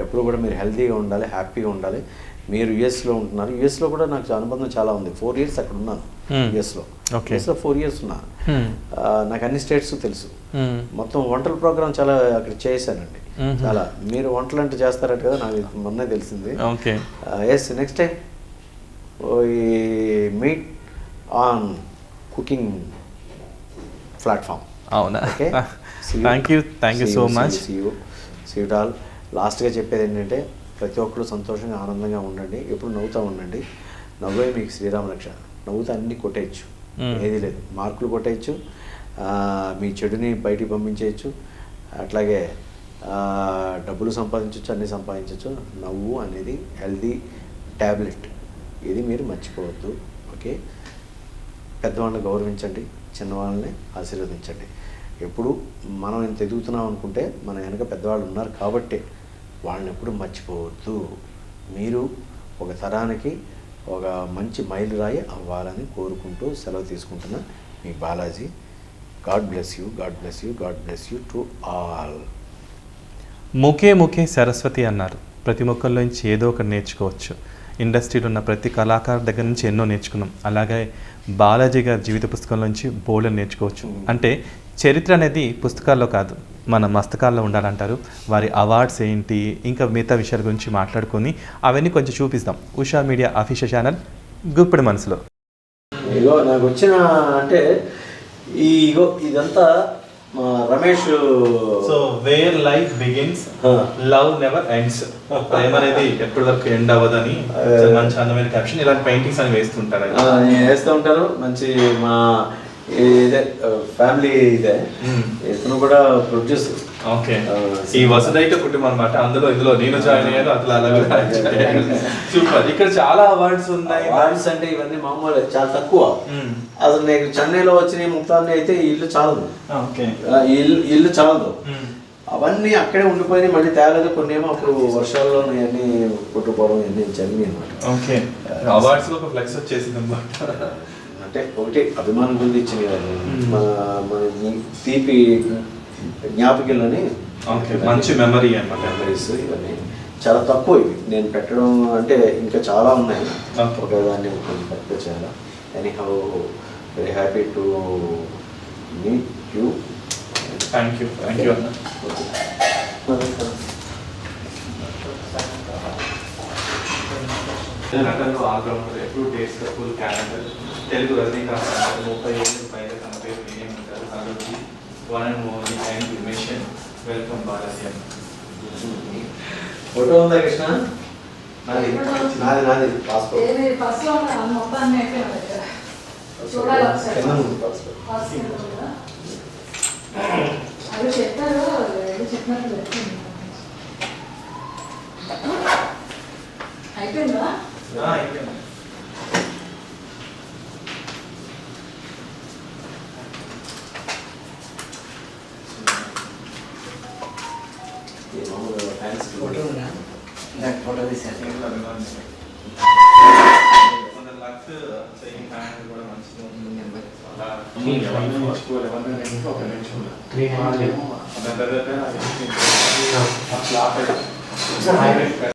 ఎప్పుడు కూడా మీరు హెల్తీగా ఉండాలి, హ్యాపీగా ఉండాలి. మీరు యుఎస్లో ఉంటున్నారు. యుఎస్లో కూడా నాకు అనుబంధం చాలా ఉంది. 4 years అక్కడ ఉన్నాను యుఎస్లో. 4 years ఉన్నాను. నాకు అన్ని స్టేట్స్ తెలుసు. మొత్తం వంటల ప్రోగ్రామ్ చాలా అక్కడ చేశానండి. చాలా మీరు వంటలు అంటే చేస్తారట కదా, నాకు మొన్నే తెలిసింది. Yes, next time meet on cooking platform. అవునా? Thank you so much. See all. లాస్ట్గా చెప్పేది ఏంటంటే ప్రతి ఒక్కరు సంతోషంగా ఆనందంగా ఉండండి, ఎప్పుడు నవ్వుతూ ఉండండి. నవ్వే మీకు శ్రీరామ రక్ష. నవ్వుతూ అన్నీ కొట్టేయచ్చు, ఏది లేదు. మార్కులు కొట్టేయచ్చు, మీ చెడుని బయటికి పంపించేయచ్చు, అట్లాగే డబ్బులు సంపాదించవచ్చు, అన్నీ సంపాదించవచ్చు. నవ్వు అనేది హెల్దీ ట్యాబ్లెట్. ఇది మీరు మర్చిపోవద్దు. ఓకే, పెద్దవాళ్ళని గౌరవించండి, చిన్నవాళ్ళని ఆశీర్వదించండి. ఎప్పుడు మనం ఎంత ఎదుగుతున్నాం అనుకుంటే మన వెనక పెద్దవాళ్ళు ఉన్నారు కాబట్టి వాళ్ళని ఎప్పుడు మర్చిపోవద్దు. మీరు ఒక తరానికి ఒక మంచి మైలురాయి అవ్వాలని కోరుకుంటూ సెలవు తీసుకుంటున్న మీ Balaji. God bless you, god bless you, god bless you to all. ముఖే ముఖే సరస్వతి అన్నారు. ప్రతి మొక్కల్లోంచి ఏదో ఒకటి నేర్చుకోవచ్చు. ఇండస్ట్రీలో ఉన్న ప్రతి కళాకారు దగ్గర నుంచి ఎన్నో నేర్చుకున్నాం. అలాగే బాలాజీ గారి జీవిత పుస్తకంలో నుంచి బోల్డని నేర్చుకోవచ్చు. అంటే చరిత్ర అనేది పుస్తకాల్లో కాదు, మన మస్తకాల్లో ఉండాలంటారు. వారి అవార్డ్స్ ఏంటి, ఇంకా మిగతా విషయాల గురించి మాట్లాడుకొని అవన్నీ కొంచెం చూపిస్తాం ఉషా మీడియా అఫీషియల్ ఛానల్ గుప్పెడి మనసులో. ఇగో నాకు వచ్చిన అంటే ఇగో ఇదంతా మా Ramesh. So where life begins love never ends. ప్రేమ అనేది ఎప్పటి వరకు ఎండ్ అవ్వదని మంచి అందమైన క్యాప్షన్. ఇలాంటి పెయింటింగ్స్ అని వేస్తుంటారు, వేస్తూ ఉంటారు. మంచి మా ఇదే ఫ్యామిలీ ఇదే. ఇతను కూడా ప్రొడ్యూసర్. ఓకే, ఈ వసుదైక కుటుంబం అన్నమాట. అందులో ఇందులో నేను జాయిన్ అయ్యాను. అట్లా సూపర్. ఇక్కడ చాలా అవార్డ్స్ ఉన్నాయి. అవార్డ్స్ అంటే ఇవన్నీ మామూలు చాలా తక్కువ. అసలు నేను చెన్నైలో వచ్చిన ముక్తాన్ని అయితే ఇల్లు చాలదు. ఇల్లు చాలదు. అవన్నీ అక్కడే ఉండిపోయి మళ్ళీ తేలేదు. కొన్ని ఏమో అప్పుడు వర్షాల్లో అన్ని కొట్టుకోవడం అన్ని జరిగినాయి అనమాట. ఓకే, అవార్డ్స్ లో ఒక ఫ్లెక్స్ వచ్చేసింది అనమాట. అంటే ఒకటి అభిమానం గురించి ఇచ్చింది కదా, మన తీపి జ్ఞాపకాలని. మంచి మెమరీ అన్నమాట. మెమరీస్ ఇవన్నీ చాలా తక్కువ. ఇవి నేను పెట్టడం అంటే ఇంకా చాలా ఉన్నాయి. ఒకదాన్ని కొంచెం తక్కువ చేయాలి. Anyhow very happy to meet you. Thank you అన్న. ఆల్రౌండర్, ఎప్పుడు days full calendar. Telugu Rajinikanth 30 ఏళ్ళు పైన తన పేరు నేనే ఉంటారు. కాబట్టి one and only and mission. Welcome Balaji అన్న. ఫోటో ఉందా కృష్ణ? నాది నాది పాస్పోర్ట్. అయిపోయిందా? ఫోటో తీసాను. మంచిగా